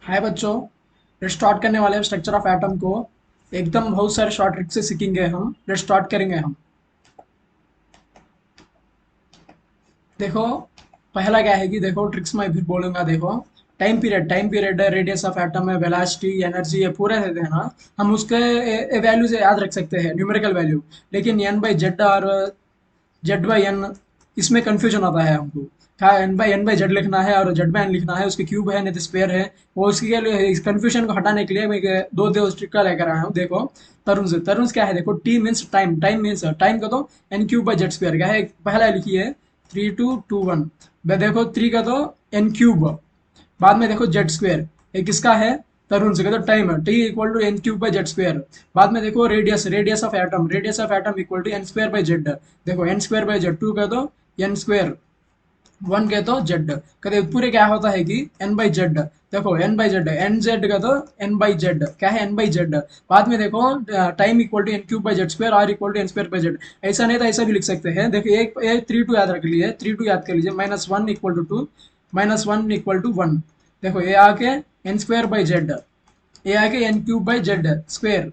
हाय बच्चों, स्टार्ट करने वाले हैं स्ट्रक्चर ऑफ एटम को। एकदम बहुत सारे शॉर्ट ट्रिक से सीखेंगे हम। स्टार्ट करेंगे हम। देखो, पहला क्या है कि देखो ट्रिक्स मैं भी बोलूंगा। देखो, time period radius of atom है, वेलोसिटी, एनर्जी, ये पूरे देते हैं ना। हम उसके वैल्यू से याद रख सकते हैं, न्यूमेरिकल वैल्यू। लेकिन एन बाई जेड और जेड बाई एन, इसमें कंफ्यूजन आता है हमको। क्या एन बाई जेड लिखना है और जेड बाई एन लिखना है, उसके क्यूब है नहीं तो स्क्वायर है। वो उसके लिए इस कंफ्यूजन को हटाने के लिए मैं दो ट्रिक का लेकर आया हूँ। देखो, तरुण क्या है। देखो, T means time, time means time का तो n cube by Z square क्या है। पहला लिखिए 3 2 2 1। देखो, 3 का तो एन क्यूब, बाद में देखो जेड स्क्वायर। ये किसका है? तरुण से। तो time T equal to n cube by Z square. बाद में देखो radius, radius of atom equal to n square by Z. देखो, एन स्क्वायर बाई जेड, 2 का तो एन स्क्वायर, 1 के तो जेड। कहते पूरे क्या होता है कि एन बाई जेड। देखो, n by Z, n Z का तो एन बाई जेड क्या है, एन बाई जेड। बाद में देखो time equal to n cube by Z square, r equal to n square by Z. ऐसा नहीं तो ऐसा भी लिख सकते हैं। देखो, एक 3 2 याद रख लीजिए, 3 2 याद कर लीजिए। -1 इक्वल टू 2, -1 इक्वल टू 1। देखो, ये आके एन स्क्वायर बाई जेड, ये आके n cube by Z square,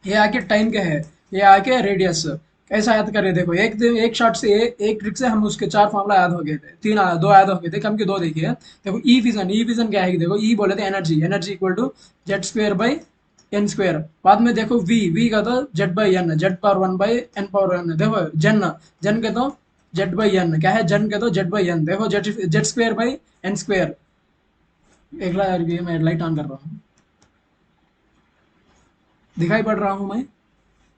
ये आके टाइम क्या है, ये आके रेडियस। कैसा याद करें? देखो, एक शॉट से एक ट्रिक से हम उसके 4 फॉर्मूला याद हो गए थे, दो याद हो गए थे, कम के दो देखिए। देखो, ई विजन क्या है कि देखो, ई बोले थे energy, energy equal to Z square by N square. बाद में देखो वी का तो Z by n, Z power 1 by n power n. देखो जन, जन के तो जेड बाई एन क्या है, जन के तो जेड बाई एन। देखो, Z Z square by N square. अगला मैं लाइट ऑन कर रहा हूँ। दिखाई पड़ रहा हूँ मैं?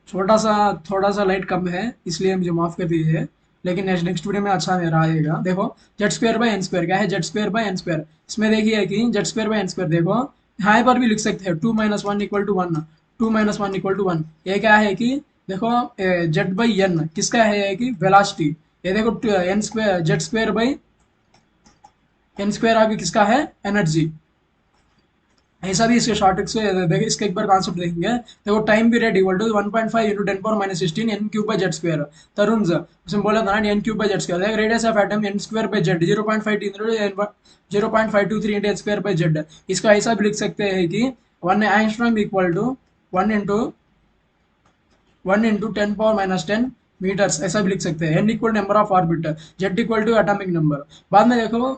छोटा सा, थोड़ा सा लाइट कम है, इसलिए मुझे माफ कर दीजिए। लेकिन नेक्स्ट नेक्स्ट वीडियो में अच्छा मेरा आएगा। देखो, Z square by N square क्या है, Z square by N square. इसमें देखिए कि Z square by N square, देखो यहाँ पर भी लिख सकते हैं 2 - 1 इक्वल टू 1, 2 - 1 इक्वल टू 1। ये क्या है कि देखो, जेड बाई एन किसका है कि वेलासिटी। ये देखो, N square, Z square by N square आगे किसका है, एनर्जी। ऐसा भी इसके शॉर्ट ट्रिक्स है। देखिए, इसका एक बार कॉन्सेप्ट देखेंगे। देखो, time period equal to 1.5 into 10 power -16 N cube by Z square. Tarun उसमें बोला था ना, N cube by Z square. Radius of atom N square by Z, 0.5 into N square by Z. इसका ऐसा भी लिख सकते हैं कि 1 angstrom equal to 1 into 10 power -10 metres. ऐसा भी लिख सकते हैं। N equal number of orbit, Z equal to atomic number. बाद में देखो,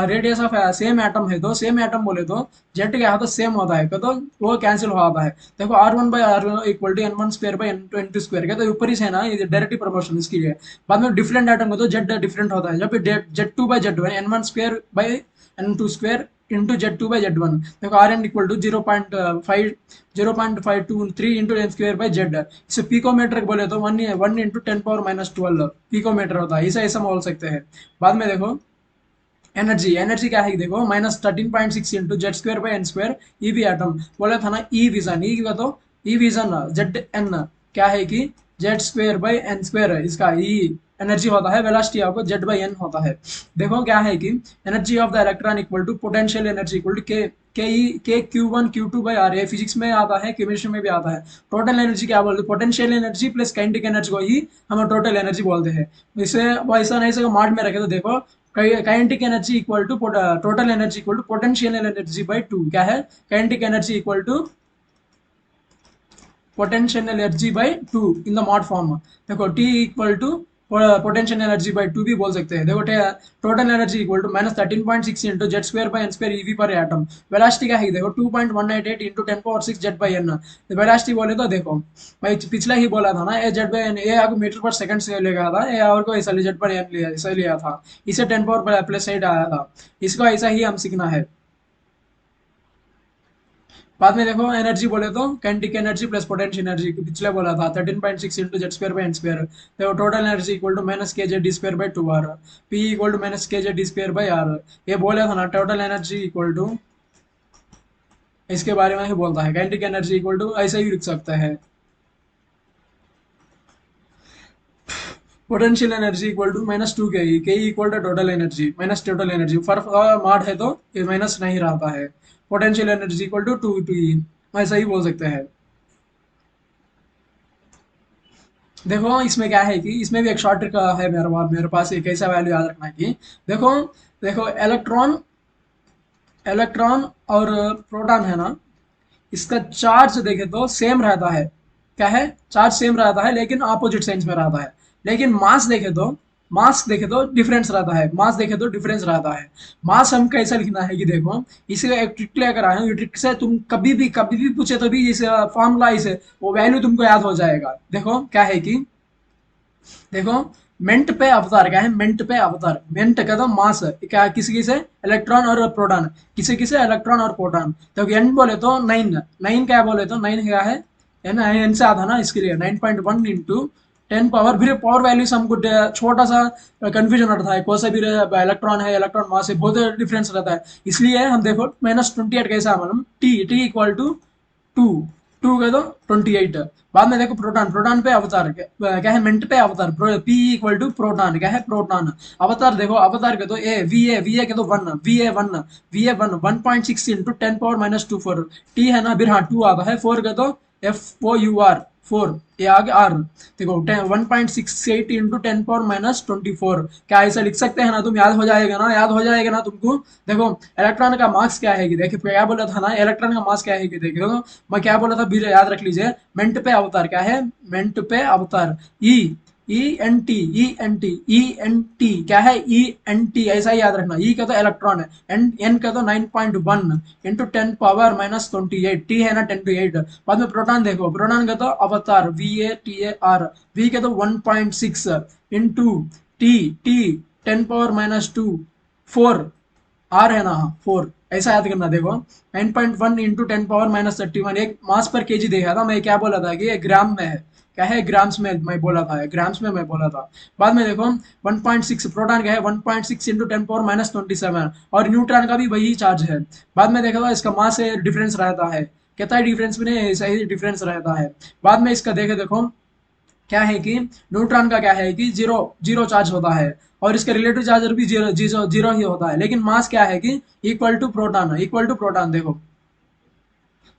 रेडियस ऑफ सेम एटम है तो सेम एटम बोले तो जेड क्या होता है, सेम होता है तो वो कैंसिल हो जाता है। देखो, R1/R equal to N one square by N two square. क्या तो ऊपर ही से है ना, ये डायरेक्टली प्रोपोर्शन इसकी है। बाद में डिफरेंट एटम को तो जेड डिफरेंट होता है। जब जेड 2/जेड 1, N 1 square by N 2 square into Z 2/जेड 1। देखो, R n equal to 0.523 into N square by Z. इसे पिकोमीटर बोले तो 1 इंटू 10 पावर -12 पिकोमीटर होता है। इसे ऐसा बोल सकते हैं। बाद में देखो, एनर्जी, एनर्जी क्या है कि देखो, -13.6 into Z square by N square. E V atom बोला था ना, ई विजन, ई का तो ई विजन जेड एन क्या है कि Z square by N square है। इसका ई एनर्जी होता है, वेलोसिटी आपको जेड बाई एन होता है। देखो क्या है कि energy of the electron equal to potential energy equal to K Q1 Q2 by are. ये फिजिक्स में आता है, केमिस्ट्री में भी आता है। टोटल एनर्जी क्या बोलते हैं, potential energy plus kinetic energy को ही हम टोटल एनर्जी बोलते हैं। इसे वो ऐसा नहीं सका मार्ट में रखे तो देखो, kinetic energy equal to total energy equal to potential energy by 2 क्या है, kinetic energy equal to potential energy by 2 in the mod form. देखो, T equal to potential energy by 2 भी बोल सकते हैं। देखो, total energy equal to -13.6 into Z square by N square eV per atom. Velocity क्या है देखो, 2.188 into 10 power 6 Z by N. Velocity बोले तो देखो, मैं पिछला ही बोला था ना, ए जेड बाई एन, ए आपको मीटर पर सेकंड से लेगा था, ए और को ऐसा जेड पर एन लिया, ऐसा लिया था। इसे 10 पावर+8 आया था। इसको ऐसा ही हम सीखना है। बाद में देखो, एनर्जी बोले तो kinetic energy plus potential energy, पिछले बोला था 13.6 into Z square by N square. देखो, total energy equal to -kj d² by 2 r। P equal to -kj d² by r। ये बोला था ना, टोटल एनर्जी इक्वल टू, इसके बारे में ही बोलता है। काइनेटिक एनर्जी इक्वल टू ऐसे ही लिख सकता है, potential energy equal to -2 K equal to total energy minus total energy. फर्क मार्ड है तो ये माइनस नहीं रहता है। Potential energy equal to 2 E, ऐसा ही बोल सकते हैं। देखो, इसमें क्या है कि इसमें भी एक शॉर्ट ट्रिक है मेरे पास। एक ऐसा वैल्यू याद रखना है कि देखो, देखो इलेक्ट्रॉन इलेक्ट्रॉन और प्रोटॉन है ना, इसका चार्ज देखे तो सेम रहता है। क्या है? चार्ज सेम रहता है लेकिन अपोजिट साइंस में रहता है। लेकिन मास देखे तो डिफरेंस रहता है। मास देखे तो डिफरेंस रहता है। मास हम कैसे लिखना है कि देखो, इसे एक ट्रिक लेकर आए हैं। ये ट्रिक से तुम कभी भी पूछे तो भी इस फॉर्मूला इसे वो वैल्यू तुमको याद हो जाएगा। देखो क्या है कि देखो, मेंट पे अवतार क्या है? मेंट पे अवतार, मेंट का तो मास है क्या, किसी किसे इलेक्ट्रॉन और प्रोटॉन, किसी किसे इलेक्ट्रॉन और प्रोटॉन। तो एन बोले तो नाइन, नाइन क्या बोले तो नाइन क्या है? एन एन से आता ना, इसके लिए 9.1 इंटू 10 पावर। फिर पावर वैल्यू से हमको छोटा सा कंफ्यूजन रहता है, कौन सा भी इलेक्ट्रॉन है, इलेक्ट्रॉन मास है, बहुत डिफरेंस रहता है। इसलिए हम देखो -28 कैसा मालूम, T T equal to two, two कह दो 28। बाद में देखो प्रोटॉन, प्रोटॉन पे अवतार क्या है? मिनट पे अवतार, पी इक्वल टू प्रोटॉन क्या है? प्रोटॉन। अवतार देखो, अवतार के दो वी ए के दो one, V A 1.6 into 10 power -2 4। T है ना, फिर हाँ 2 आता है। 4 के दो FOUR, 4, ये आगे आर। देखो 1.68 इंटू 10 पावर -24। क्या ऐसा लिख सकते हैं ना तुम? याद हो जाएगा ना, याद हो जाएगा ना तुमको। देखो इलेक्ट्रॉन का मास क्या है कि देखिए, क्या बोला था ना, इलेक्ट्रॉन का मास क्या है कि देखो, मैं क्या बोला था भी याद रख लीजिए। मेंट पे अवतार क्या है? मेंट पे अवतार ई, ई एन टी क्या है? ई एन टी, ऐसा ही याद रखना। ई का तो इलेक्ट्रॉन है, एन का तो 9.1 इंटू 10 पावर -28। टी है ना 10 to 8। बाद में प्रोटॉन देखो, प्रोटॉन का तो अवतार VATAR, वी का तो 1.6 into T, T 10 power -2 4, R है ना, 4, ऐसा याद करना। देखो 9.1 इंटू 10 पावर -31, एक मास पर केजी देखा था मैं, क्या बोला था कि ये ग्राम में है। क्या है? ग्राम्स में मैं बोला था, ग्राम्स में मैं बोला था। बाद में देखो 1.6 प्रोटॉन क्या है? 1.6 इंटू 10 पावर -27, और न्यूट्रॉन का भी वही चार्ज है। बाद में देखा था इसका मास से डिफरेंस रहता है। कहता है डिफरेंस में नहीं, सही डिफरेंस रहता है। बाद में इसका देखे देखो, क्या है कि न्यूट्रॉन का क्या है कि जीरो, जीरो चार्ज होता है, और इसका रिलेटिव चार्जर भी जीरो, जीरो जीरो ही होता है। लेकिन मास क्या है कि equal to proton, equal to proton. देखो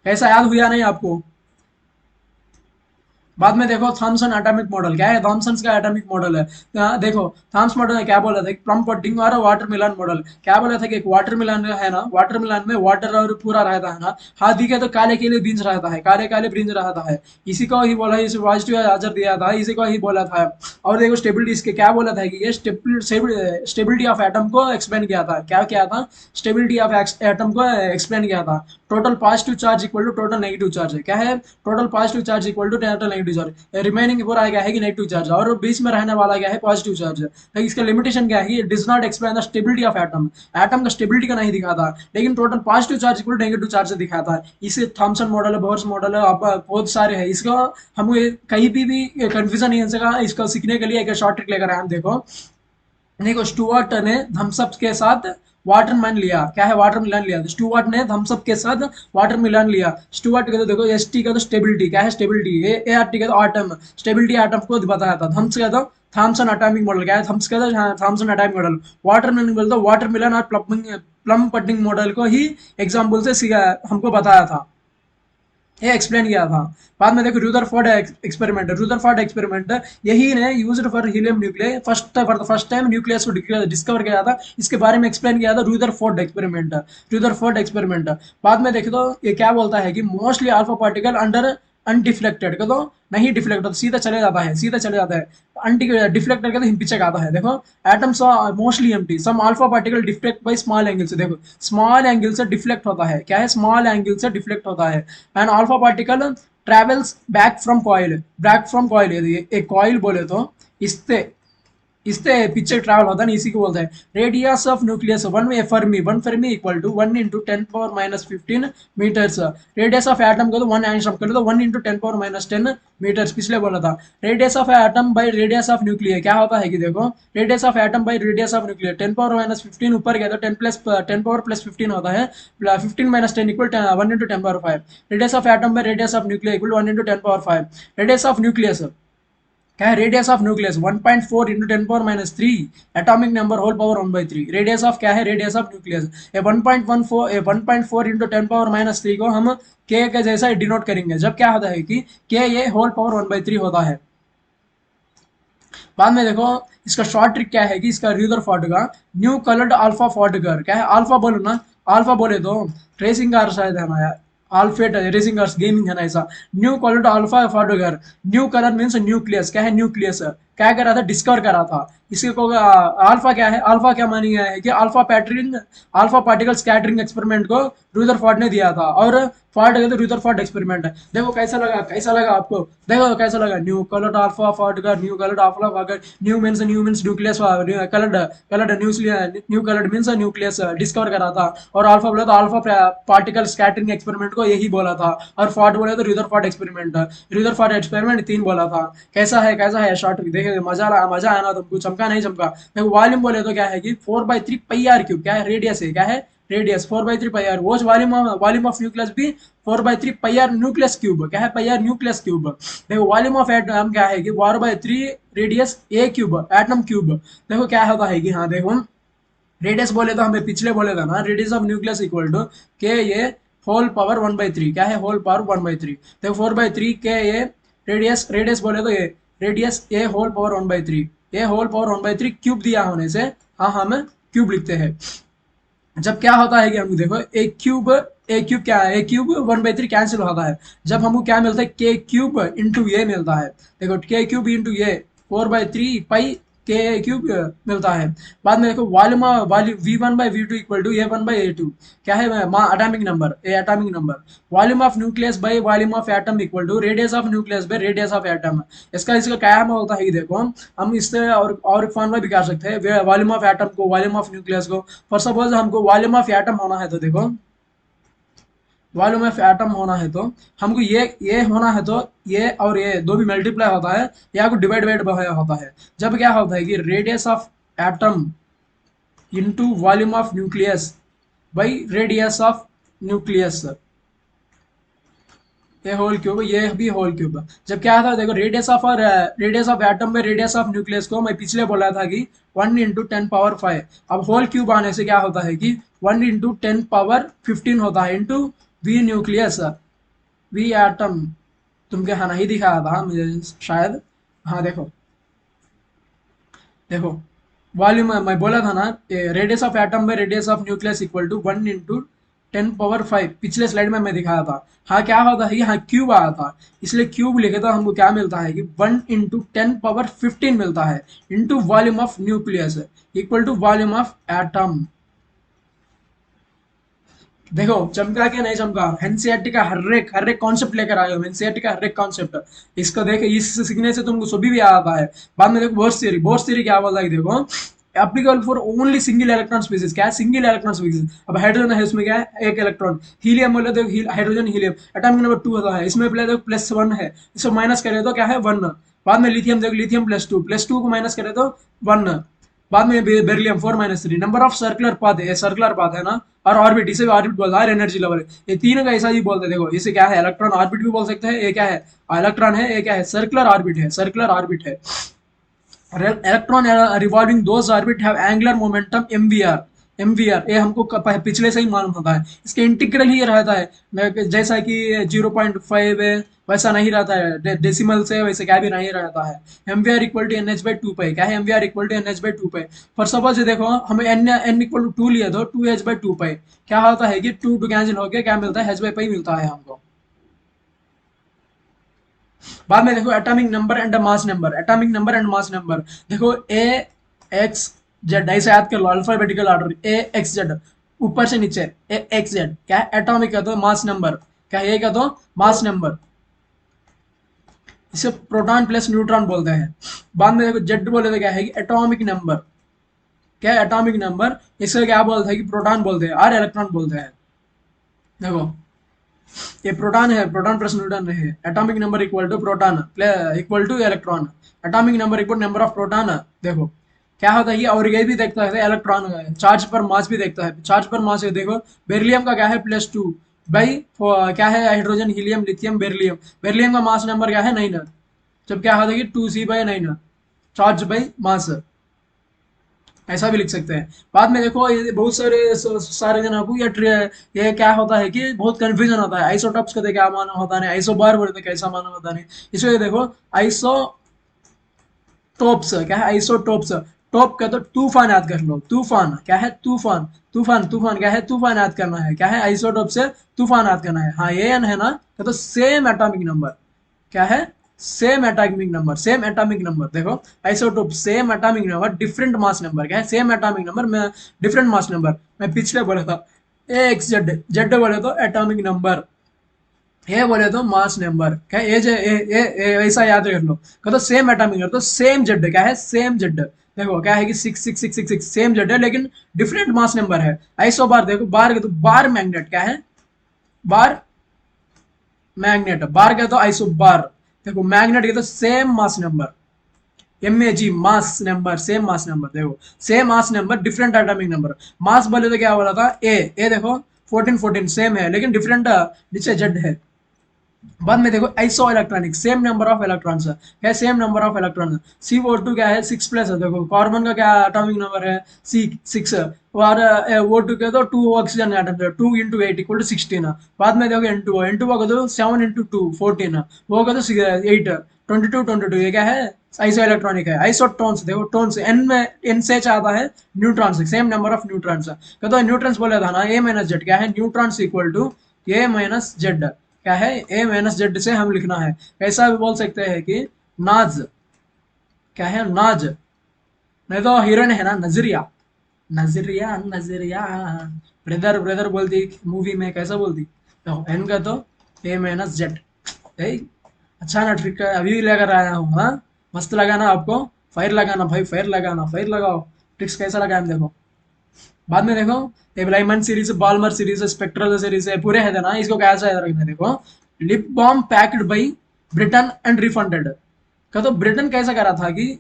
ऐसा याद हुआ नहीं आपको? बाद में देखो थॉमसन एटॉमिक मॉडल क्या है? थॉमसन का एटॉमिक मॉडल है। देखो थॉम्स मॉडल में क्या बोला था, प्लम पुडिंग और वाटर मिलन मॉडल। क्या बोला था कि एक वाटर मिलन है ना, वाटर मिलन में वाटर और पूरा रहता है ना, हाथी के तो काले केले बीन्स रहता है, काले काले ब्रिंज रहता है। इसी को ही बोला, इसे पॉजिटिव आंसर दिया था, इसी को ही बोला था। और देखो स्टेबिलिटी इसके क्या बोला था कि ये स्टेबिलिटी ऑफ एटम को एक्सप्लेन किया था। क्या किया था? स्टेबिलिटी ऑफ एटम को एक्सप्लेन किया था। Total positive charge equal to total negative charge है। क्या है? Total positive charge equal to total negative charge. Remaining पूरा क्या है कि नेगेटिव चार्ज, और बीच में रहने वाला क्या है? Positive charge. तो इसका लिमिटेशन क्या है कि does not explain the stability of atom, atom का स्टेबिलिटी का नहीं दिखाता, लेकिन total positive charge equal negative charge दिखाता है। इसे थॉमसन मॉडल है, बोर्स मॉडल है, आप बहुत सारे हैं। इसका हम कहीं भी कंफ्यूजन नहीं हो सका। इसको सीखने के लिए एक शॉर्ट ट्रिक लेकर आए हम। देखो देखो स्टुअर्ट ने थम्सअप के साथ वाटरमैन लिया। क्या है? वाटरमेलन लिया। स्टुअर्ट ने थम्सअप के साथ वाटरमेलन लिया। स्टुअर्ट का तो देखो एस टी का तो स्टेबिलिटी क्या है? स्टेबिलिटी। ए आर टी का तो आटम, स्टेबिलिटी आटम को बताया था। थम्स का तो थॉमसन अटॉमिक मॉडल। क्या है? थम्स का तो थॉमसन अटॉमिक मॉडल। वाटरमेलन बोल तो वाटरमेलन और प्लम पडिंग मॉडल को ही एग्जाम्पल से हमको बताया था, ये एक्सप्लेन किया था। बाद में देखो रूदरफोर्ड एक्सपेरिमेंट, रूदरफोर्ड एक्सपेरिमेंट यही ने used for helium nucleus, for the first time nucleus को डिस्कवर किया था। इसके बारे में एक्सप्लेन किया था रूदरफोर्ड एक्सपेरिमेंट, रूदरफोर्ड एक्सपेरिमेंट। बाद में देखो तो ये क्या बोलता है कि mostly alpha particle under undeflected का तो नहीं डिफ्लेक्ट होता, सीधा चले जाता है, सीधा चले जाता है। अनटि डिफ्लेक्टेड का तो पीछे का आता है। देखो atoms are mostly empty, some alpha particle deflect by small angle से। देखो स्मॉल एंगल से डिफ्लेक्ट होता है। क्या है? स्मॉल एंगल से डिफ्लेक्ट होता है। And alpha particle travels back from coil, back from coil. यदि एक कॉइल बोले तो इससे इससे पीछे ट्रैवल होता है ना, इसी को बोलते हैं radius of nucleus. One fermi equal to 1 × 10 power -15 metres. Radius of atom को तो 1 एंगस्ट्रॉम कर लो तो 1 × 10 पावर -10 मीटर्स पिछले बोला था। Radius of atom by radius of nuclear क्या होता है कि देखो, radius of atom by radius of nuclear 10 power -15 ऊपर गया तो 10 पावर +15 होता है। 15 - 10 equal 1 × 10 power 5। Radius of atom by radius of nuclear equal 1 × 10 power 5। Radius of nucleus क्या है? Radius of nucleus 1.4 × 10 power -3 atomic number whole power 1/3। Radius of क्या है? Radius of nucleus. ये 1.4 × 10 पावर -3 को हम के जैसा डिनोट करेंगे, जब क्या होता है कि के ये होल पावर 1/3 होता है। बाद में देखो इसका शॉर्ट ट्रिक क्या है कि इसका र्यूदरफोर्ड का न्यू कलर्ड अल्फा फॉर्डगर क्या है? अल्फा बोलो ना, अल्फा बोले तो रेसिंग कार शायद है ना यार, अल्फेट रेसिंग कार्स गेमिंग है ना ऐसा। न्यू कॉलर टू अल्फा फाडोगर, न्यू कलर मीन्स न्यूक्लियस, क्या है न्यूक्लियस, क्या कर रहा था डिस्कवर करा था। इसी को अल्फा क्या है, अल्फा क्या मानी गया है कि alpha pattern, alpha particle scattering experiment को रुदरफोर्ड ने दिया था, और फॉर्ड कहते रुदरफोर्ड एक्सपेरिमेंट। देखो कैसा लगा, कैसा लगा आपको, देखो कैसा लगा, न्यू कलर्ड अल्फा फाडोगर, न्यू कलर्ड अल्फा फाडोगर, new means nucleus, coloured coloured new coloured means nucleus discover करा था। और अल्फा बोला तो अल्फा पार्टिकल स्कैटरिंग एक्सपेरिमेंट को यही बोला था, और फॉर्ड बोले तो रुदरफोर्ड एक्सपेरिमेंट, रुदरफोर्ड एक्सपेरिमेंट 3 बोला था। कैसा है, कैसा है शॉर्ट, देखे मजा आया ना तुमको, चमका नहीं चमका। देखो वॉल्यूम बोले तो क्या है कि 4/3 पाई आर क्यूब, क्या है रेडियस है, क्या है रेडियस 4/3 पाई आर, वो वॉल्यूम ऑफ न्यूक्लियस भी 4/3 पाई आर न्यूक्लियस क्यूब, क्या है पाई आर न्यूक्लियस क्यूब। देखो वॉल्यूम ऑफ एटम क्या है कि 4/3 रेडियस ए क्यूब एटम क्यूब। देखो क्या होता है कि हाँ देखो रेडियस बोले तो हमें पिछले बोले था ना, radius of nucleus equal to के ये होल पावर 1/3, क्या है होल पावर 1/3। देखो 4/3 के ये रेडियस, रेडियस बोले तो ये रेडियस ए होल पावर 1/3, ए होल पावर 1/3 क्यूब दिया होने से हाँ हम क्यूब लिखते हैं। जब क्या होता है कि हम देखो ए क्यूब क्या है, ए क्यूब 1/3 कैंसिल होता है, जब हमको क्या मिलता है के क्यूब इंटू ए मिलता है। देखो के क्यूब इंटू ए 4/3 पाई के क्यूब मिलता है। बाद में देखो volume volume V1/V2 equal to A1/A2, क्या है atomic number, A atomic number. Volume of nucleus by volume of atom equal to radius of nucleus by radius of atom. इसका इसका क्या होता है कि देखो हम इससे और फॉर्मूला भी कर सकते हैं वॉल्यूम ऑफ एटम को, वॉल्यूम ऑफ न्यूक्लियस को। फॉर सपोज हमको वॉल्यूम ऑफ एटम होना है तो देखो वॉल्यूम ऑफ एटम होना है तो हमको ये होना है तो ये और ये दो भी मल्टीप्लाई होता है, या को डिवाइड होता है। जब क्या होता है कि radius of atom into volume of nucleus by radius of nucleus, ये होल क्यूब, ये भी होल क्यूब। जब क्या था देखो रेडियस ऑफ एटम में रेडियस ऑफ न्यूक्लियस को मैं पिछले बोला था कि 1 × 10⁵। अब होल क्यूब आने से क्या होता है कि 1 × 10⁻15 होता है into V nucleus, V atom. तुमके हाँ नहीं दिखाया था मुझे शायद, हाँ देखो देखो वॉल्यूम मैं बोला था ना, रेडियस ऑफ एटम में radius of nucleus equal to 1 × 10⁵। पिछले स्लाइड में मैं दिखाया था। हाँ क्या होता है, हाँ क्यूब आया था, इसलिए क्यूब लिखे तो हमको क्या मिलता है कि 1 × 10⁻15 मिलता है into volume of nucleus equal to volume of atom. देखो चमका के नहीं चमका, एनसीईआरटी का हर एक कॉन्सेप्ट लेकर आए हो, एनसीईआरटी का हर एक कॉन्सेप्ट इसको देखे, इस सीखने से तुमको सभी भी आता है। बाद में देखो बोर्स थ्योरी क्या बोलता है कि देखो applicable for only single electron species, क्या है सिंगल इलेक्ट्रॉन स्पीसीज। अब हाइड्रोजन है उसमें क्या है एक इलेक्ट्रॉन, हीलियम बोले तो हाइड्रोजन हीलियम एटॉमिक नंबर 2 होता है, इसमें पहले देखो +1 है, इसको माइनस करें तो क्या है 1। बाद में लिथियम देखो लिथियम +2 को माइनस करें तो 1। बाद में beryllium 4 - 3 number of circular path है, सर्कुलर पाथ है ना। और ऑर्बिट, इसे भी ऑर्बिट बोलता है, एनर्जी लेवल ये तीनों का ऐसा ही बोलते हैं। देखो इसे क्या है इलेक्ट्रॉन ऑर्बिट भी बोल सकते हैं, ये क्या है इलेक्ट्रॉन है, ये क्या है सर्कुलर ऑर्बिट है, सर्कुलर ऑर्बिट है। Electron revolving those orbit have angular momentum mvr ये हमको पिछले से ही मालूम होता है। इसके इंटीग्रल ही रहता है, जैसा कि 0.5 है वैसा नहीं रहता है, डेसिमल से वैसे क्या भी नहीं रहता है। एमवीआर इक्वल टू NH/2 क्या है MVR equal to NH/2। For suppose देखो हम n इक्वल टू 2 लिए तो 2H/2 क्या होता है कि 2 कैंसिल हो गया, क्या मिलता है H/π मिलता है हमको। बाद में देखो atomic number and mass number, atomic number and mass number. देखो A X Z ऐसे याद कर लो alphabetical order A X Z, ऊपर से नीचे A X Z क्या है एटॉमिक का तो मास नंबर, क्या है का तो मास नंबर, इसे प्रोटॉन प्लस न्यूट्रॉन बोलते हैं। बाद में देखो जेड बोले तो क्या है कि एटॉमिक नंबर, क्या है एटॉमिक नंबर, इसे क्या बोलते हैं कि प्रोटॉन बोलते हैं और इलेक्ट्रॉन बोलते हैं। देखो ये प्रोटॉन है, प्रोटॉन प्लस न्यूट्रॉन है, atomic number equal to proton equal to electron, atomic number equal number of proton. देखो क्या होता है ये, और ये भी देखता है इलेक्ट्रॉन चार्ज पर मास भी देखता है, चार्ज पर मास है। देखो बेरिलियम का क्या है +2 बाई क्या है hydrogen helium lithium beryllium, beryllium का मास नंबर क्या है 9। जब क्या होता है कि 2C/9 चार्ज बाई मास, ऐसा भी लिख सकते हैं। बाद में देखो ये बहुत सारे जनों को ये क्या होता है कि बहुत कंफ्यूजन होता है, आइसोटॉप्स का क्या माना होता है, आइसोबार बोलते कैसा माना होता है। इसलिए देखो आइसोटोप्स क्या है आइसोटोप्स, टॉप का तो तूफान याद कर लो, तूफान क्या है, तूफान, तूफान तूफान क्या है, तूफान याद करना है, क्या है, आइसोटोप से तूफान याद करना है। हाँ ये एन है ना, तो सेम एटॉमिक नंबर, क्या है, same atomic number, same atomic number. देखो isotope same atomic number different mass number, क्या है, सेम एटॉमिक नंबर में डिफरेंट मास नंबर। मैं पिछले बोला था ए एक्स जेड, जेड बोले तो एटॉमिक नंबर, ये बोले तो मास नंबर, क्या ये जो ऐसा याद कर लो। कह तो सेम एटॉमिक नंबर तो सेम जेड, क्या है, सेम जेड। देखो क्या है कि 6 6 6 6 6 सेम जेड है लेकिन डिफरेंट मास नंबर है। आइसो बार देखो, बार का तो बार मैग्नेट, क्या है, बार मैग्नेट, बार का तो आइसो बार। देखो मैग्नेट के तो same mass number, M A G mass number, same mass number. देखो same mass number different atomic number. Mass बोले तो क्या बोला था, ए देखो 14 14 सेम है लेकिन डिफरेंट नीचे जेड है। बाद में देखो iso electronic, same number of electrons है, क्या, same number of electron. CO2 क्या है, 6+ है। देखो कार्बन का क्या एटॉमिक नंबर है, C 6। और O2 के तो 2 ऑक्सीजन एटम है, 2 × 8 = 16 है। बाद में देखो N2, N2 का तो 7 × 2 14 है, वो का तो 8 22 ये क्या है, आइसो इलेक्ट्रॉनिक है। आइसोटोन्स देखो, टोन्स एन में, एन से चाहता है neutrons, same number of neutrons है। तो न्यूट्रॉन्स बोला था ना, A - Z, क्या है, neutrons equal to A - Z, क्या है, A - Z से हम लिखना है। ऐसा भी बोल सकते हैं कि नाज, क्या है, नाज, नहीं तो हीरोइन है ना नजरिया, नजरिया नजरिया, ब्रदर ब्रदर बोलती मूवी में, कैसा बोलती। तो एन का तो A - Z। अच्छा ना ट्रिक, अभी भी लेकर आया हूँ, हाँ मस्त लगाना आपको, फायर लगाना भाई, फायर लगाना, फायर लगाओ। ट्रिक्स कैसा लगा हम देखो। बाद में देखो ये Lyman series, Balmer series, spectral series है, पूरे है ना, इसको कैसा याद रखना है। देखो lip balm packed by Britain and refunded. का तो ब्रिटेन कैसा करा था कि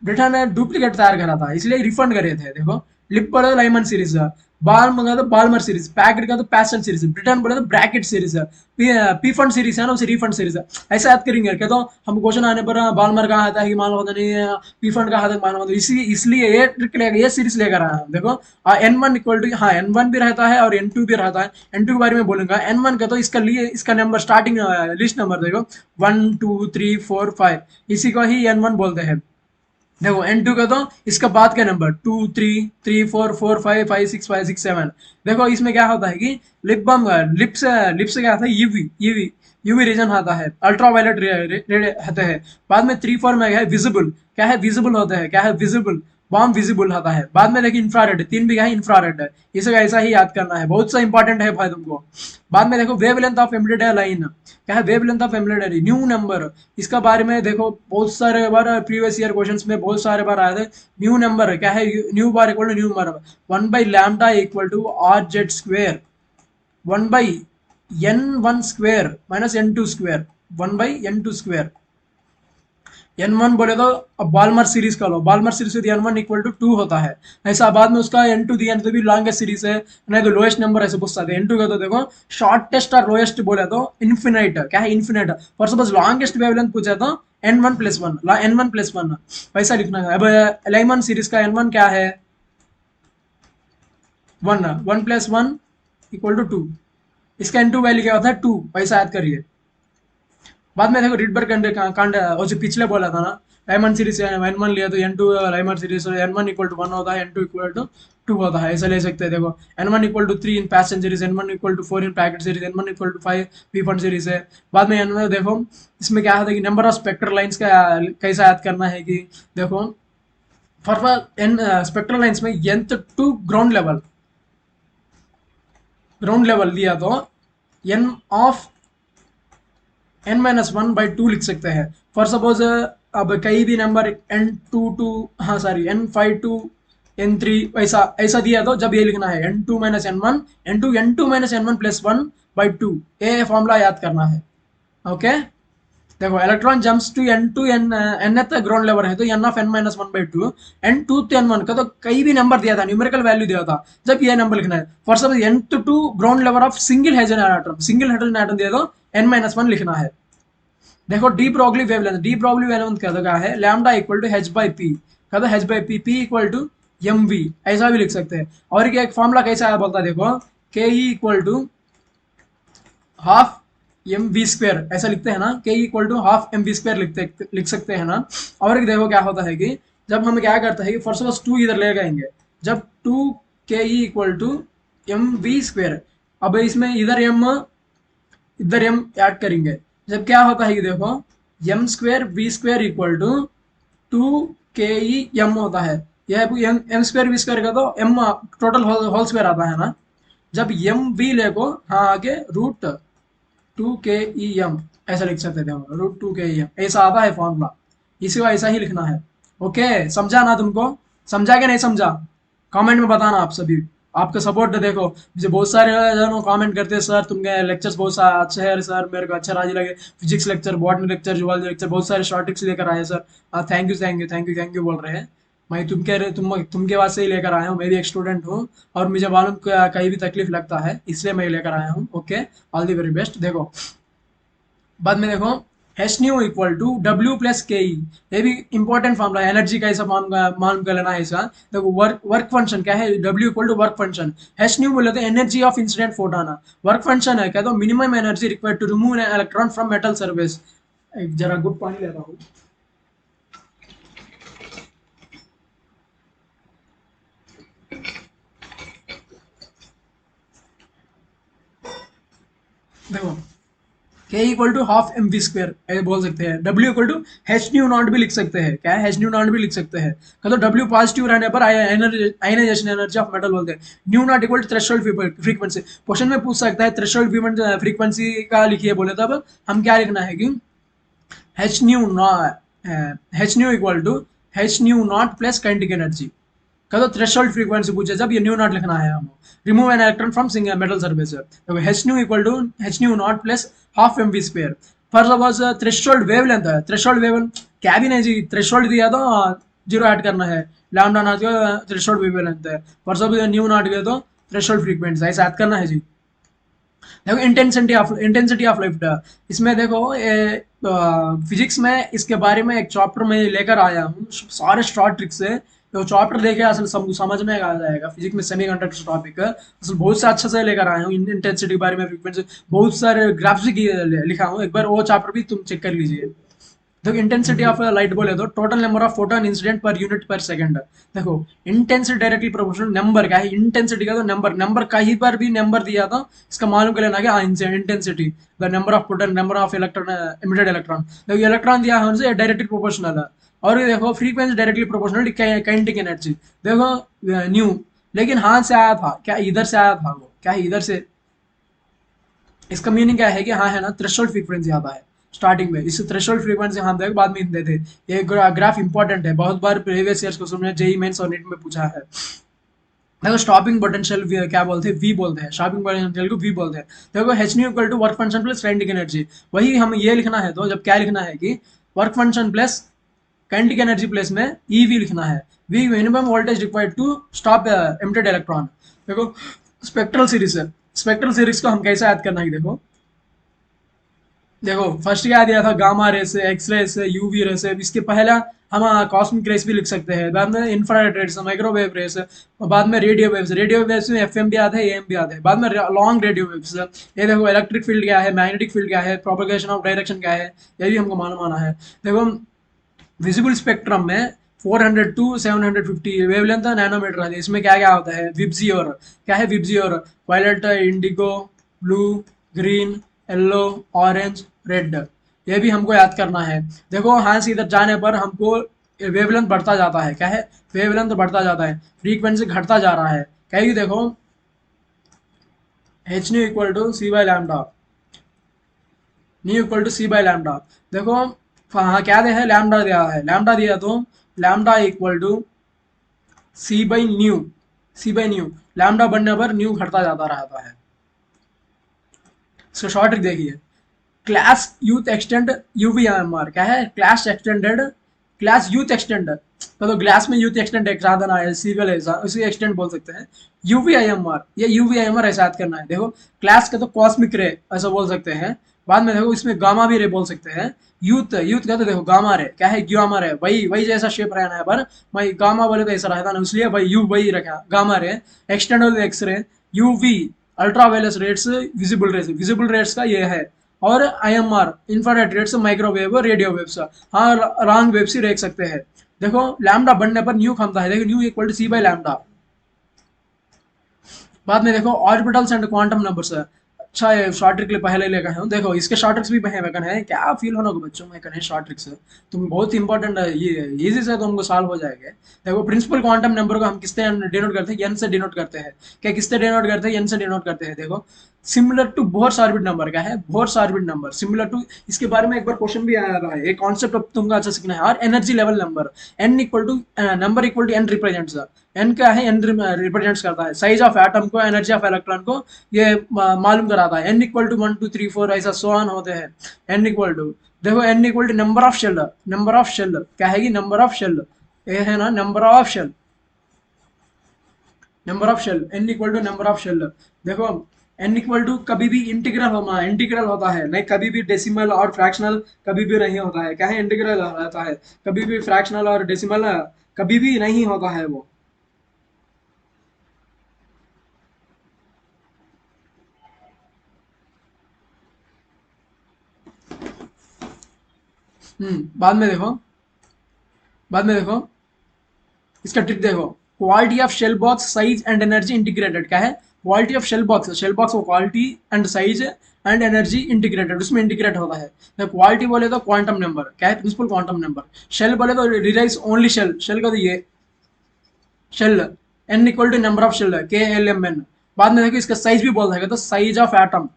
ब्रिटेन ने डुप्लीकेट तैयार करा था इसलिए रिफंड करे थे। देखो लिप बोले तो लाइमन सीरीज है, बाल मंगा तो बालमर सीरीज, पैकेट का तो पैशन सीरीज, ब्रिटेन बोले तो ब्रैकेट सीरीज है, पी फंड सीरीज है ना, उसे रिफंड सीरीज है। ऐसा याद करेंगे क्या, तो हम क्वेश्चन आने पर बालमर का आता है कि मालूम होता नहीं, पी फंड का आता है मालूम होता, इसी इसलिए ये ट्रिक लेकर ये सीरीज लेकर आया हम। देखो N1 इक्वल टू, हाँ N1 भी रहता है और N2 भी रहता है। N2 के बारे में बोलूंगा। N1 का तो इसका लिए इसका नंबर स्टार्टिंग लिस्ट नंबर देखो 1 2 3 4 5, इसी को ही N1 बोलते हैं। देखो N2 का तो इसका बाद का नंबर 2 3 3 4 4 5 5 6 5 6 7। देखो इसमें क्या होता है कि लिप बम, लिप से क्या आता है, यूवी यूवी रीजन आता है, अल्ट्रावायलेट होते हैं। बाद में 3 4 में क्या है, विजिबल, क्या है, विजिबल होता है, क्या है, विजिबल, बॉम्ब विजिबल होता है। बाद में देखिए इंफ्रारेड, 3 भी क्या है, इंफ्रारेड है। इसे ऐसा ही याद करना है, बहुत सा इंपॉर्टेंट है भाई तुमको। बाद में देखो वेवलेंथ ऑफ एम्बेडेड लाइन, क्या है, wavelength of embedded new number. इसका बारे में देखो बहुत सारे बार प्रीवियस ईयर क्वेश्चंस में बहुत सारे बार आए थे। न्यू नंबर क्या है, nu bar equal to nu number, 1/λ equal to RZ², 1/N1² minus N2², 1/N2²। N1 बोले तो अब बालमर सीरीज का लो, Balmer series with N1 equal to 2 होता है। ऐसा बाद में उसका N2 दिया तो भी लॉन्गेस्ट सीरीज है, नहीं तो लोएस्ट नंबर ऐसे पूछ सकते हैं। N2 का तो देखो शॉर्टेस्ट और लोएस्ट बोले तो इन्फिनाइट, क्या है, infinite. For suppose longest wavelength पूछे तो N1+1, N1+1 वैसा लिखना है। अब लाइमन सीरीज का N1 क्या है, 1, 1+1 = 2। इसका N2 वैल्यू क्या होता है, 2, वैसा याद करिए। बाद में देखो रिडबर्ग कांड वो जो पिछले बोला था ना, लाइमन सीरीज N1 लिया तो N2 Lyman series N1 equal to 1 होता है, N2 इक्वल टू 2 होता है, ऐसा ले सकते हैं। देखो N1 equal to 3 in Paschen series, N1 equal to 4 in packet series, N1 equal to 5 Pfund series है। बाद में N1 देखो इसमें क्या होता है कि नंबर ऑफ स्पेक्ट्रल लाइंस का कैसा याद करना है कि देखो फॉर एन स्पेक्ट्रल लाइंस में nth टू ग्राउंड लेवल दिया तो n ऑफ N-1/2 लिख सकते हैं। फॉर सपोज अब कई भी नंबर N2 टू, हाँ सॉरी N5 टू N3 ऐसा ऐसा दिया तो जब ये लिखना है N2 - N1 N2 ये फॉर्मूला याद करना है। ओके देखो electron jumps to N2 nth ground level है तो N of N-1/2, N2 to N1 का तो कई भी नंबर दिया था, न्यूमेरिकल वैल्यू दिया था, जब ये नंबर लिखना है। For suppose nth to ground level of single hydrogen atom, single hydrogen atom दिया तो N-1 लिखना है। देखो de Broglie wavelength, de Broglie wavelength क्या है, लैम्डा इक्वल टू h/p, क्या है h/p, p equal to mv, ऐसा भी लिख सकते हैं। और एक फॉर्मूला कैसा है बोलता है, देखो ke equal to half mv², ऐसा लिखते हैं ना, ke equal to half mv² लिख सकते हैं ना। और एक देखो क्या होता है कि जब हम क्या करते हैं कि फर्स्ट ऑफ टू इधर ले जाएंगे, जब two K E equal to M V square, अब इसमें इधर एम ऐड करेंगे, जब क्या होता है कि देखो M square V square equal to two K E M होता है। यह M M square V square का तो एम टोटल होल स्क्वेयर आता है ना। जब एम वी ले को हाँ आगे root two K E M ऐसा लिख सकते थे हम, root two K E M ऐसा आता है फॉर्मूला, इसी को ऐसा ही लिखना है। ओके, समझा ना तुमको? समझा कि नहीं समझा? कमेंट में बताना आप सभी। आपका सपोर्ट देखो, मुझे बहुत सारे जनों कमेंट करते हैं सर तुमके लेक्चर्स बहुत सारे अच्छे हैं सर, मेरे को अच्छा राजी लगे, physics lecture, botany lecture, zoology lecture, बहुत सारे शॉर्ट ट्रिक्स लेकर आए sir. Thank you thank you thank you thank you बोल रहे हैं। मैं तुमके वास्ते से ही लेकर आया हूँ, मैं भी एक स्टूडेंट हूँ और मुझे मालूम कहीं भी तकलीफ लगता है, इसलिए मैं लेकर आया हूँ। Okay, all the very best. देखो बाद में देखो H nu equal to W plus K E, ये भी इंपॉर्टेंट फॉर्मूला है, एनर्जी का ऐसा मालूम कर लेना है इसका। देखो वर्क वर्क फंक्शन क्या है, W equal to work function, H nu बोले तो energy of incident photon, work function है क्या तो minimum energy required to remove an electron from metal surface. एक जरा गुड पानी लेता हूँ। देखो K equal to half M V square बोल सकते हैं, W equal to H nu not भी लिख सकते हैं, क्या है एच न्यू नॉट भी लिख सकते हैं। तो डब्ल्यू पॉजिटिव रहने पर आयनाइजेशन एनर्जी ऑफ मेटल बोलते हैं। Nu not equal to threshold frequency, question में पूछ सकता है थ्रेशोल्ड फ्रीक्वेंसी का लिखिए बोले, तब हम क्या लिखना है कि H nu not H nu equal to H nu not plus kinetic energy का तो थ्रेशोल्ड फ्रीक्वेंसी पूछे, जब ये न्यू नॉट लिखना है हम, remove an electron from single metal surface. देखो H nu equal to H nu not plus half M V square. For suppose threshold wavelength है, थ्रेशोल्ड वेवलेंथ क्या भी नहीं जी, थ्रेशोल्ड दिया तो जीरो ऐड करना है, लैम्डा नॉट का थ्रेशोल्ड वेवलेंथ है, फॉर सपोज न्यू नॉट गया तो थ्रेशोल्ड फ्रीक्वेंसी ऐसा ऐड करना है जी। देखो इंटेंसिटी ऑफ लिफ्ट, इसमें देखो फिजिक्स में इसके बारे में एक चैप्टर में लेकर आया हूँ, सारे शॉर्ट ट्रिक्स है, तो चैप्टर देखे असल समझ में आ जाएगा। फिजिक्स में सेमीकंडक्टर टॉपिक है, असल बहुत से अच्छे से लेकर आया हूँ, इंटेंसिटी के बारे में, फ्रीक्वेंसी, बहुत सारे ग्राफ्स भी लिखा हूँ, एक बार वो चैप्टर भी तुम चेक कर लीजिए। देखो इंटेंसिटी ऑफ लाइट बोले तो total number of photon incident per unit पर सेकंड। देखो इंटेंसिटी डायरेक्टली प्रोपोर्शनल नंबर का है, इंटेंसिटी का तो नंबर कहीं पर भी नंबर दिया था इसका मालूम कर लेना क्या intensity, the number of proton, number of electron, emitted electron. देखो इलेक्ट्रॉन दिया है उनसे डायरेक्टली प्रोपोर्शनल है। और ये देखो frequency directly proportional kinetic energy, देखो न्यू, लेकिन हाथ से आया था क्या, इधर से आया था वो क्या है इधर से। इसका मीनिंग क्या है कि हाँ है ना थ्रेशोल्ड फ्रीक्वेंसी आता है स्टार्टिंग में, इस थ्रेशोल्ड फ्रीक्वेंसी हम देख बाद में हिंदी थे। ये ग्राफ इंपॉर्टेंट है, बहुत बार प्रीवियस ईयर्स क्वेश्चन में जेई मेंस और नीट में पूछा है। देखो स्टॉपिंग पोटेंशियल क्या बोलते हैं, वी बोलते हैं, स्टॉपिंग पोटेंशियल को वी बोलते हैं। देखो H nu equal to work function plus kinetic energy, वही हम ये लिखना है, तो जब क्या लिखना है कि work function plus kinetic energy plus में ई वी लिखना है, V minimum voltage required to stop emitted electron. देखो स्पेक्ट्रल सीरीज है, स्पेक्ट्रल सीरीज को हम कैसे याद करना है, देखो देखो फर्स्ट क्या दिया था, गामा रे से, एक्स रे से, यूवी रे से, इसके पहला हम कॉस्मिक रेस भी लिख सकते हैं, बाद में इंफ्रारेड रेस, माइक्रोवेव रेस, बाद में रेडियो वेव्स में एफएम भी आता है, एएम भी आता है, बाद में लॉन्ग रेडियो वेव्स। ये देखो इलेक्ट्रिक फील्ड क्या है, मैग्नेटिक फील्ड क्या है, प्रोपगेशन ऑफ डायरेक्शन क्या है, ये भी हमको मालूम आना है। देखो विजिबल स्पेक्ट्रम में 400 टू 750 वेवलेंथ नैनोमीटर है, इसमें क्या क्या होता है, विब्जियोर क्या है, VIBGYOR violet, indigo, blue, green, yellow, orange, red, ये भी हमको याद करना है। देखो हाँ से इधर जाने पर हमको वेवलेंथ बढ़ता जाता है, क्या है वेवलेंथ बढ़ता जाता है, फ्रीक्वेंसी घटता जा रहा है, क्या है देखो H nu equal to C by lambda, nu equal to C by lambda. देखो हाँ क्या दिया है, लैम्डा दिया है, लैम्डा दिया तो lambda equal to C by nu, C by nu, lambda बढ़ने पर न्यू घटता जाता रहता है। इसका शॉर्ट ट्रिक देखिए, क्लास यूथ एक्सटेंड यूवीएमआर क्या है, class extended, class youth extend, तो ग्लास में यूथ एक्सटेंड एक साधन आया सीरियल ऐसा, उसी एक्सटेंड बोल सकते हैं। यूवीआईएमआर, ये यूवीआईएमआर ऐसा याद करना है। देखो क्लास का तो कॉस्मिक रे ऐसा बोल सकते हैं, बाद में देखो इसमें गामा भी रे बोल सकते हैं। यूथ यूथ का तो देखो गामा रे क्या है, ग्यामा रे, वही वही जैसा शेप रहना है, पर मैं गामा बोले तो ऐसा रहता ना, इसलिए भाई यू वही रखा gamma ray. Extend X ray, UV ultraviolet rays, visible rays का ये है। और IMR infrared rays, microwave, radio waves, हाँ लॉन्ग वेव्स ही देख सकते हैं। देखो लैम्डा बढ़ने पर न्यू बनता है, देखो nu equal to C by lambda. बाद में देखो ऑर्बिटल्स एंड क्वांटम नंबर्स है। अच्छा है, शॉर्ट ट्रिक पहले लेकर हूँ, देखो इसके शॉर्ट ट्रिक्स भी पहले कन है, क्या फील होना को बच्चों में कन है शॉर्ट ट्रिक्स। तुम बहुत इंपॉर्टेंट है ये, इजी से तुमको सॉल्व हो जाएगा। देखो प्रिंसिपल क्वांटम नंबर को हम किससे डिनोट करते हैं, एन से डिनोट करते हैं। क्या किससे डिनोट करते हैं, एन से डिनोट करते हैं। देखो similar to Bohr's orbit number का है, Bohr's orbit number similar to, इसके बारे में एक बार क्वेश्चन भी आया था, एक कॉन्सेप्ट तुमको अच्छा सीखना है। और energy level number, N equal to number equal to N represents, N क्या है, एन रिप्रेजेंट्स करता है साइज ऑफ एटम को, एनर्जी ऑफ इलेक्ट्रॉन को ये मालूम कराता है। एन इक्वल टू 1 2 3 4 ऐसा सो ऑन होते हैं। एन इक्वल टू, देखो N equal to number of shell, number of shell क्या है कि नंबर ऑफ शेल, ये है ना number of shell, number of shell, N equal to number of shell. देखो एन इक्वल टू कभी भी इंटीग्रल होना, इंटीग्रल होता है नहीं, कभी भी डेसिमल और फ्रैक्शनल कभी भी नहीं होता है। क्या है, इंटीग्रल रहता है, कभी भी फ्रैक्शनल और डेसिमल कभी भी नहीं होता है वो। बाद में देखो, बाद में देखो इसका ट्रिक देखो, quality of shell box size and energy integrated. क्या है, quality of shell box, shell box को quality and size and energy integrated, उसमें इंटीग्रेट होता है। तो क्वालिटी बोले तो क्वांटम नंबर, क्या है प्रिंसिपल क्वांटम नंबर। शेल बोले तो रिलाइज ओनली शेल, शेल का तो ये shell, N equal to number of shell, K L M N. बाद में देखो इसका साइज भी बोल देगा, तो size of atom,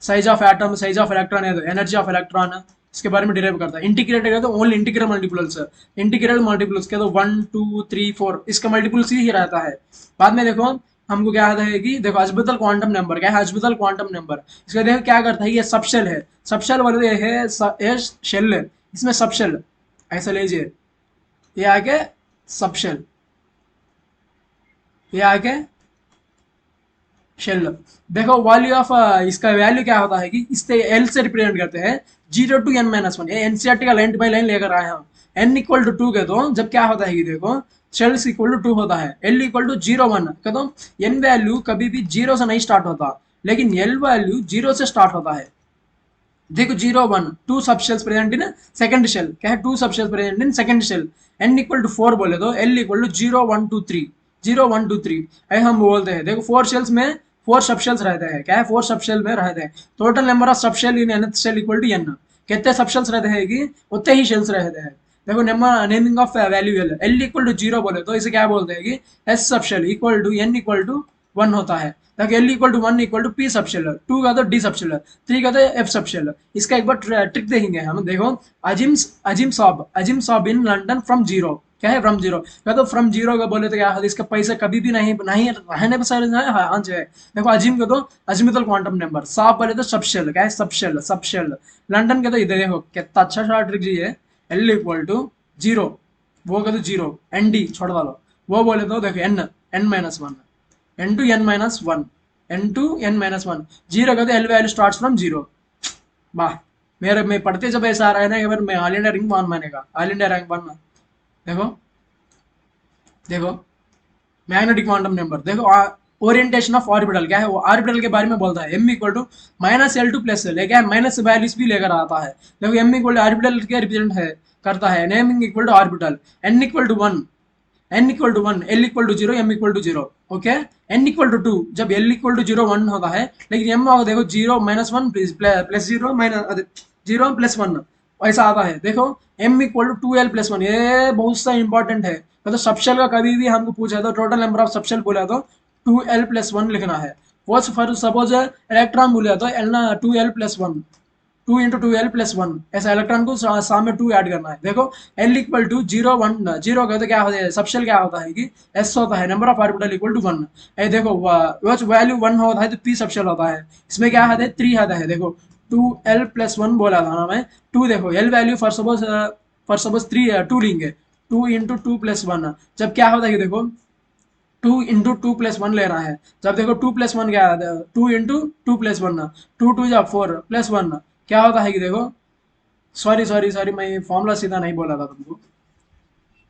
size of atom, size of electron है तो एनर्जी ऑफ इलेक्ट्रॉन है, इसके बारे में डिराइव करता है। इंटीग्रेटेड है तो only integral multiples, integral multiples के तो 1 2 3 4 इसका मल्टीपल्स ही रहता है। बाद में देखो हमको क्या आता है कि देखो अजबतल क्वांटम नंबर, क्या है अजबतल क्वांटम नंबर, इसका देखो क्या करता है, ये सबशेल है, सबशेल वाले तो ये शेल है, इसमें सबशेल ऐसा लीजिए, ये आके सबशेल, ये आके शेल। देखो वैल्यू ऑफ इसका वैल्यू क्या होता है कि इससे एल से रिप्रेजेंट करते हैं, 0 to n-1, ये एनसीईआरटी का लाइन बाई लाइन लेकर आया हूँ। एन इक्वल टू 2 के तो जब क्या होता है कि देखो शेल्स इक्वल टू 2 होता है, एल इक्वल टू 0 1 के तो एन वैल्यू कभी भी जीरो से नहीं स्टार्ट होता, लेकिन एल वैल्यू जीरो से स्टार्ट होता है। देखो 0 1 two subshells present in second shell, क्या है two subshells present in second shell. N equal to 4 बोले तो एल इक्वल टू 0 1 2 3, 0 1 2 3 ऐसे हम बोलते हैं। देखो 4 शेल्स में 4 सबशेल्स रहते हैं, क्या है 4 सबशेल में रहते हैं। Total number of subshell in N shell equal to N, कितने सबशेल्स रहते हैं कि उतने ही शेल्स रहते हैं। देखो naming of value L, L equal to 0 बोले तो इसे क्या बोलते हैं कि S subshell equal to N equal to 1 होता है। देखो L equal to 1 equal to P subshell, 2 का तो डी सबशेल, 3 का तो एफ सबशेल। इसका एक बार ट्रिक देखेंगे हम। देखो Azim sob in London from zero, क्या है फ्रॉम जीरो, क्या तो फ्रॉम जीरो का बोले तो क्या है, इसका पैसा कभी भी नहीं नहीं रहने पर सारे हाँ जो है। देखो अजिम का तो अजमितल क्वांटम नंबर, सॉब बोले तो सबशेल, क्या है सबशेल, सबशेल। लंदन के तो इधर देखो कितना अच्छा शॉर्ट ट्रिक जी है, एल इक्वल टू 0, वो का तो 0, एन डी छोड़ डालो, वो बोले तो देखो N, n-1, n to n-1, n to n-1, zero का तो L value start from zero. वाह, मेरे में पढ़ते जब ऐसा आ रहा है ना कि अगर मैं ऑल इंडिया रैंक वन बनेगा, ऑल इंडिया रैंक वन। देखो, देखो मैग्नेटिक क्वांटम नंबर, देखो ओरिएंटेशन ऑफ ऑर्बिटल, क्या है वो ऑर्बिटल के बारे में बोलता है। M equal to minus L to plus L, क्या है माइनस वैल्यूज भी लेकर आता है। देखो एम इक्वल टू ऑर्बिटल के रिप्रेजेंट है करता है, naming equal to orbital. N equal to 1, N equal to 1, L equal to 0, M equal to 0, okay. N equal to 2 जब एल इक्वल टू 0 1 होता है, लेकिन एम देखो 0 - 1 प्लस 0 माइनस 0 + 1 ऐसा आता है। देखो एम इक्वल टू 2l + 1, ये बहुत सा इंपॉर्टेंट है। मतलब सबशेल का कभी भी हमको पूछा तो टोटल नंबर ऑफ सबशेल बोला तो 2l + 1 लिखना है। वो फॉर सपोज इलेक्ट्रॉन बोला तो एल ना 2l + 1, 2 × 2l + 1 ऐसा इलेक्ट्रॉन को सामने 2 ऐड करना है। देखो एल इक्वल टू 0 1 0 का तो क्या होता है, सबशेल क्या होता है कि एस होता है, number of orbital equal to 1। ए देखो वैल्यू 1 होता है तो पी सबशेल होता है, इसमें क्या आता है 3 आता है। देखो 2l + 1 बोला था ना मैं, 2 देखो एल वैल्यू फॉर सपोज 3 2 लेंगे, 2 × 2 + 1 जब क्या होता है कि देखो 2 × 2 + 1 ले रहा है। जब देखो 2 + 1 क्या आता है, 2 × 2 + 1, 2 2 = 4 + 1 क्या होता है कि देखो, सॉरी सॉरी सॉरी मैं फॉर्मूला सीधा नहीं बोला था तुमको,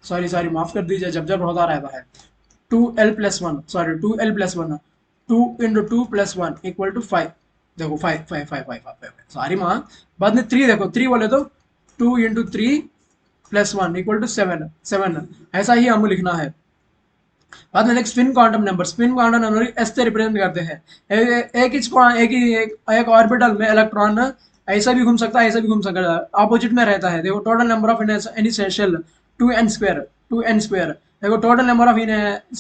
सॉरी सॉरी माफ कर दीजिए, जब जब होता रहता है। 2l + 1, sorry 2l + 1, 2 × 2 + 1 equal to 5। देखो 5 5 5 5 5 5, सॉरी माँ। बाद में 3 देखो 3 बोले तो 2 × 3 +1 इक्वल टू 7 7, ऐसा ही हमको लिखना है। बाद में next spin quantum number, spin quantum number S से रिप्रेजेंट करते हैं। एक ऑर्बिटल में इलेक्ट्रॉन ऐसा भी घूम सकता है, ऐसा भी घूम सकता है, ऑपोजिट में रहता है। देखो total number of in shell 2n² 2n²। देखो टोटल नंबर ऑफ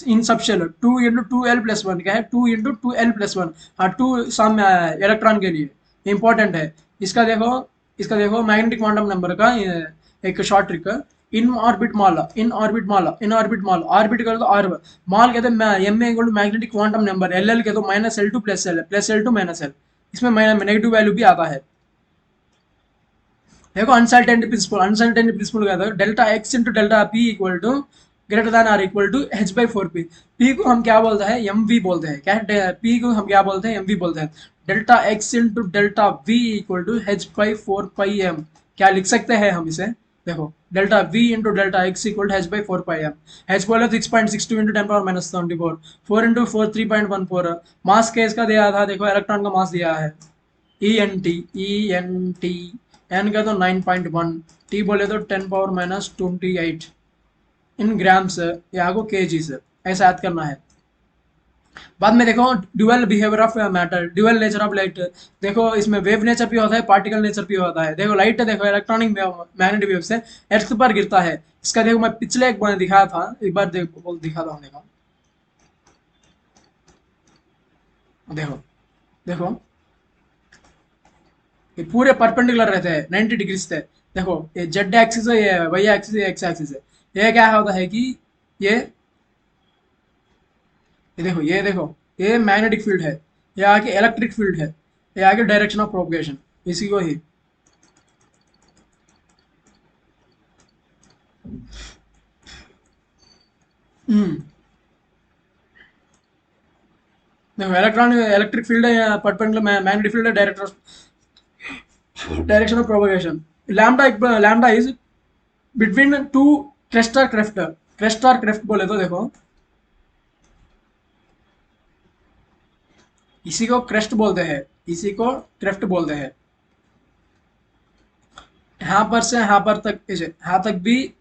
इन सब शेल 2 इंटू 2l+1 क्या है, 2 इंटू 2l+1। हाँ, 2 सामने आया है इलेक्ट्रॉन के लिए, इंपॉर्टेंट है। इसका देखो, इसका देखो मैग्नेटिक क्वांटम नंबर का एक short trick. In orbit mall, in orbit mall, in orbit mall, orbit कर दो आर, मॉल कहते हैं M A equal to magnetic quantum number, L L कह दो -L2 +L, +L2 -L, इसमें नेगेटिव वैल्यू भी आता है। देखो अनसर्टेनिटी प्रिंसिपल, अनसर्टेनिटी प्रिंसिपल कहता है delta X into delta P equal to greater than or equal to h/4p। P को हम क्या बोलते हैं, एम वी बोलते हैं। क्या पी को हम क्या बोलते हैं, एम वी बोलते हैं। Delta X into delta V equal to h/4πm। क्या लिख सकते हैं हम इसे, देखो delta V into delta X equal to h/4πm। H बोले 6.62 इंटू 10⁻⁻⁴, 4 इंटू 4 3.14। मास के इसका दिया था, देखो इलेक्ट्रॉन का मास दिया है ENT एन का तो 9.1, टी बोले तो 10⁻⁻28 इन ग्राम्स या को केजीज, ऐसा याद करना है। बाद में देखो dual behaviour of matter, dual nature of light. देखो इसमें वेव नेचर भी होता है, पार्टिकल नेचर भी होता है। देखो लाइट, देखो इलेक्ट्रॉनिक मैग्नेटिक वेव से अर्थ पर गिरता है। इसका देखो मैं पिछले एक बार दिखाया था, एक बार देखो दिखाता हूँ। देखो देखो देखो ये पूरे परपेंडिकुलर रहते हैं 90 डिग्री से। देखो ये जेड एक्सिस है, ये वाई एक्सिस है, एक्स एक्सिस है। ये क्या होता है कि ये ये देखो ये मैग्नेटिक फील्ड है, ये आगे इलेक्ट्रिक फील्ड है, ये आगे डायरेक्शन ऑफ प्रोपगेशन, इसी को ही। हम्म देखो इलेक्ट्रॉन इलेक्ट्रिक फील्ड है, परपेंडिकुलर मैग्नेटिक फील्ड है, direction of propagation. Lambda is between two crest और क्रेफ्ट। क्रेस्ट और क्रेफ्ट बोले तो देखो इसी को क्रेस्ट बोलते हैं, इसी को क्रेफ्ट बोलते हैं। यहाँ पर से यहाँ पर तक, इसे यहाँ तक भी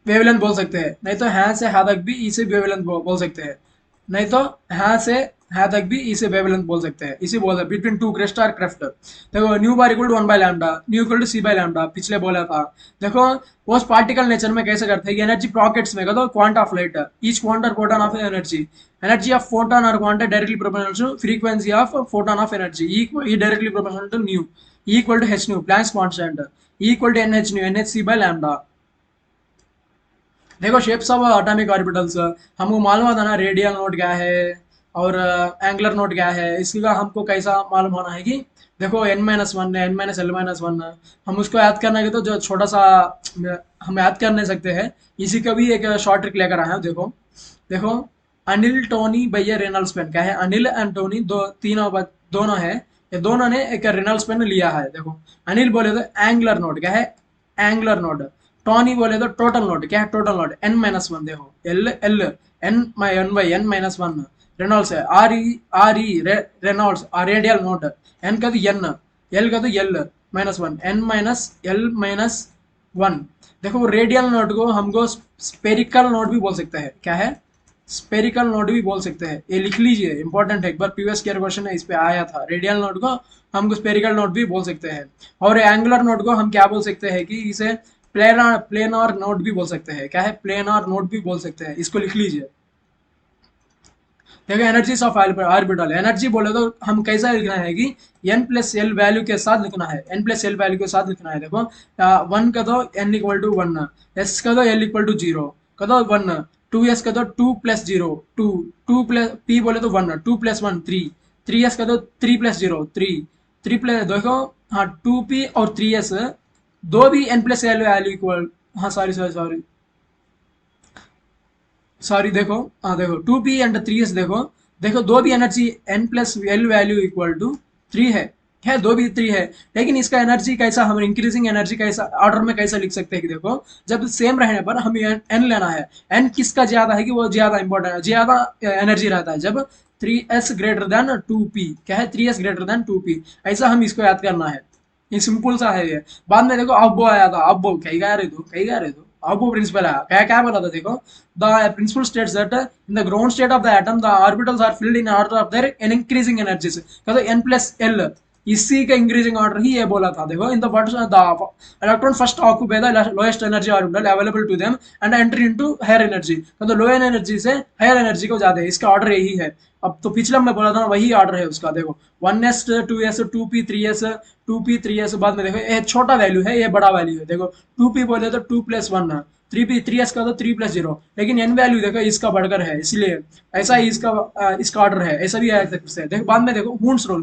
वेवलेंथ बोल सकते हैं, नहीं तो यहाँ से यहाँ तक भी इसे वेवलेंथ बोल सकते हैं, नहीं तो यहाँ से यहाँ तक भी इसे वेवलेंथ बोल सकते हैं। इसी बोलते हैं बिटवीन टू क्रेस्ट और क्रेफ्ट। देखो nu bar equal to 1/λ, nu equal to c/λ, पिछले बोला था। देखो वो पार्टिकल नेचर में कैसे करते हैं, एनर्जी पॉकेट्स में कहते quanta of light, each quanta photon of energy, energy of photon और quanta directly proportional to frequency of photon of energy, E directly proportional to nu, equal to h nu Planck's constant, equal to nh nu, nh c/λ। देखो shapes of atomic orbitals हमको मालूम था ना, radial note क्या है और angular note क्या है। इसका हमको कैसा मालूम होना है कि देखो n-1 है, n-l-1, हम उसको याद करना है तो जो छोटा सा हम याद कर नहीं सकते हैं। इसी का भी एक शॉर्ट ट्रिक लेकर आया हूँ। देखो देखो अनिल टोनी भैया रेनॉल्ड्स पेन क्या है, अनिल एंड टोनी दोनों है, ये दोनों ने एक रेनॉल्ड्स पेन लिया है। देखो अनिल बोले तो एंगुलर नोट क्या है, एंगुलर नोट। टॉनी बोले तो टोटल नोट क्या है, टोटल नोट n-1। देखो एल एल n/n/n-1 रेनॉल्ड्स है, आर ई रेनॉल्ड्स रेडियल नोट, एन का तो एन, एल का तो l-1, n-l-1। देखो रेडियल नोट को हमको स्पेरिकल नोट भी बोल सकते हैं, क्या है, स्पेरिकल नोट भी बोल सकते हैं। ये लिख लीजिए, इंपॉर्टेंट है, एक बार प्रीवियस ईयर क्वेश्चन है इस पे आया था। रेडियल नोट को हमको स्पेरिकल नोट भी बोल सकते हैं। और एंगुलर नोट को हम क्या बोल सकते हैं कि इसे प्लेनर नोट भी बोल सकते हैं, क्या है, प्लेनर नोट भी बोल सकते हैं, इसको लिख लीजिए। देखो एनर्जीज ऑफ ऑर्बिटल, एनर्जी बोले तो हम कैसा लिखना है कि n+l वैल्यू के साथ लिखना है, n+l वैल्यू के साथ लिखना है। देखो 1 का तो n इक्वल टू 1, s का तो l इक्वल टू 0 का तो 1, 2s का तो 2 + 0 2, 2 प्लस p बोले तो 1, 2 + 1 3, 3s का तो 3 + 0 3, 3 प्लस देखो हाँ 2p और 3s दो भी n+l वैल्यू इक्वल, हाँ सॉरी सॉरी सॉरी सॉरी, देखो हाँ देखो 2p एंड 3s, देखो देखो दो भी energy n+l value equal to 3 है दो भी 3 है। लेकिन इसका एनर्जी कैसा, हम इंक्रीजिंग एनर्जी कैसा ऑर्डर में कैसा लिख सकते हैं कि देखो जब सेम रहने पर हमें n लेना है, n किसका ज्यादा है कि वो ज्यादा इंपॉर्टेंट है, ज्यादा एनर्जी रहता है जब 3s ग्रेटर देन 2p, क्या है 3s ग्रेटर देन 2p, ऐसा हम इसको याद करना है। ये सिंपल सा है ये। बाद में देखो अब्बो आया था, अब्बो कहीं गया रे तू, कहीं गया रे तू, अब्बो प्रिंसिपल आया, क्या क्या बोला था देखो, the principle states that in the ground state of the atom the orbitals are filled in order of their N increasing energies, कहते एन प्लस एल, इसी का इंक्रीजिंग ऑर्डर ही ये बोला था देखो, in the words the electron first occupy the lowest energy orbital available to them and enter into higher energy, तो low energy से हायर एनर्जी को जाते हैं, इसका ऑर्डर यही है। अब तो पिछला मैं बोला था ना, वही ऑर्डर है उसका देखो, 1s 2s 2p 3s 2p 3s, बाद में देखो ये छोटा वैल्यू है, ये बड़ा वैल्यू है देखो, 2p बोले तो 2+1 है, 3p 3s का तो 3+0, लेकिन n वैल्यू देखो इसका बढ़कर है, इसलिए ऐसा ही इसका ऑर्डर है, ऐसा भी आ सकता है देखो। बाद में देखो हुन्स रूल,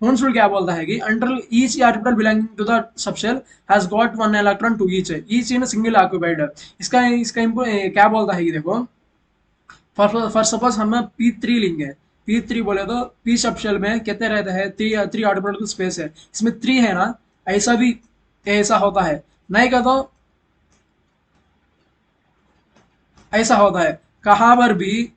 हुन्स रूल क्या बोलता है कि under each orbital belonging to the subshell has got one electron to each in single occupied, इसका इसका क्या बोलता है कि देखो, फॉर सपोज हम P3 लेंगे, P3 बोले तो P सबशेल में कितने रहते हैं, थ्री थ्री ऑर्बिटल स्पेस है, इसमें 3 है ना, ऐसा भी ऐसा होता है, नहीं का तो ऐसा होता है, कहाँ पर भी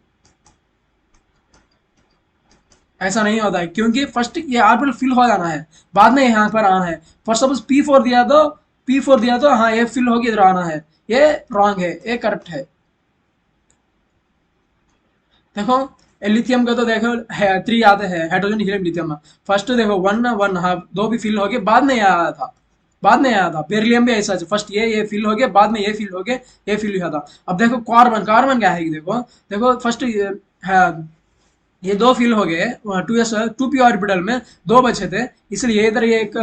ऐसा नहीं होता है, क्योंकि फर्स्ट ये ऑर्बिटल फिल हो जाना है, बाद में यहाँ पर आना है। फॉर सपोज P4 दिया तो हाँ ये फिल होगी इधर आना है, ये रॉन्ग है, ये करेक्ट है। देखो लिथियम का तो देखो है 3 आते हैं, हाइड्रोजन हीलियम लिथियम, फर्स्ट देखो 1 1 हाफ 2 भी फिल हो गए, बाद में ये आया था, बाद में आया था बेरिलियम भी ऐसा है, फर्स्ट ये फिल हो गया, बाद में ये फिल हो गया, ये फिल हुआ था। अब देखो कार्बन, कार्बन क्या है देखो, देखो फर्स्ट ये 2 फिल हो गए, 2p ऑर्बिटल में 2 बचे थे, इसलिए इधर ये एक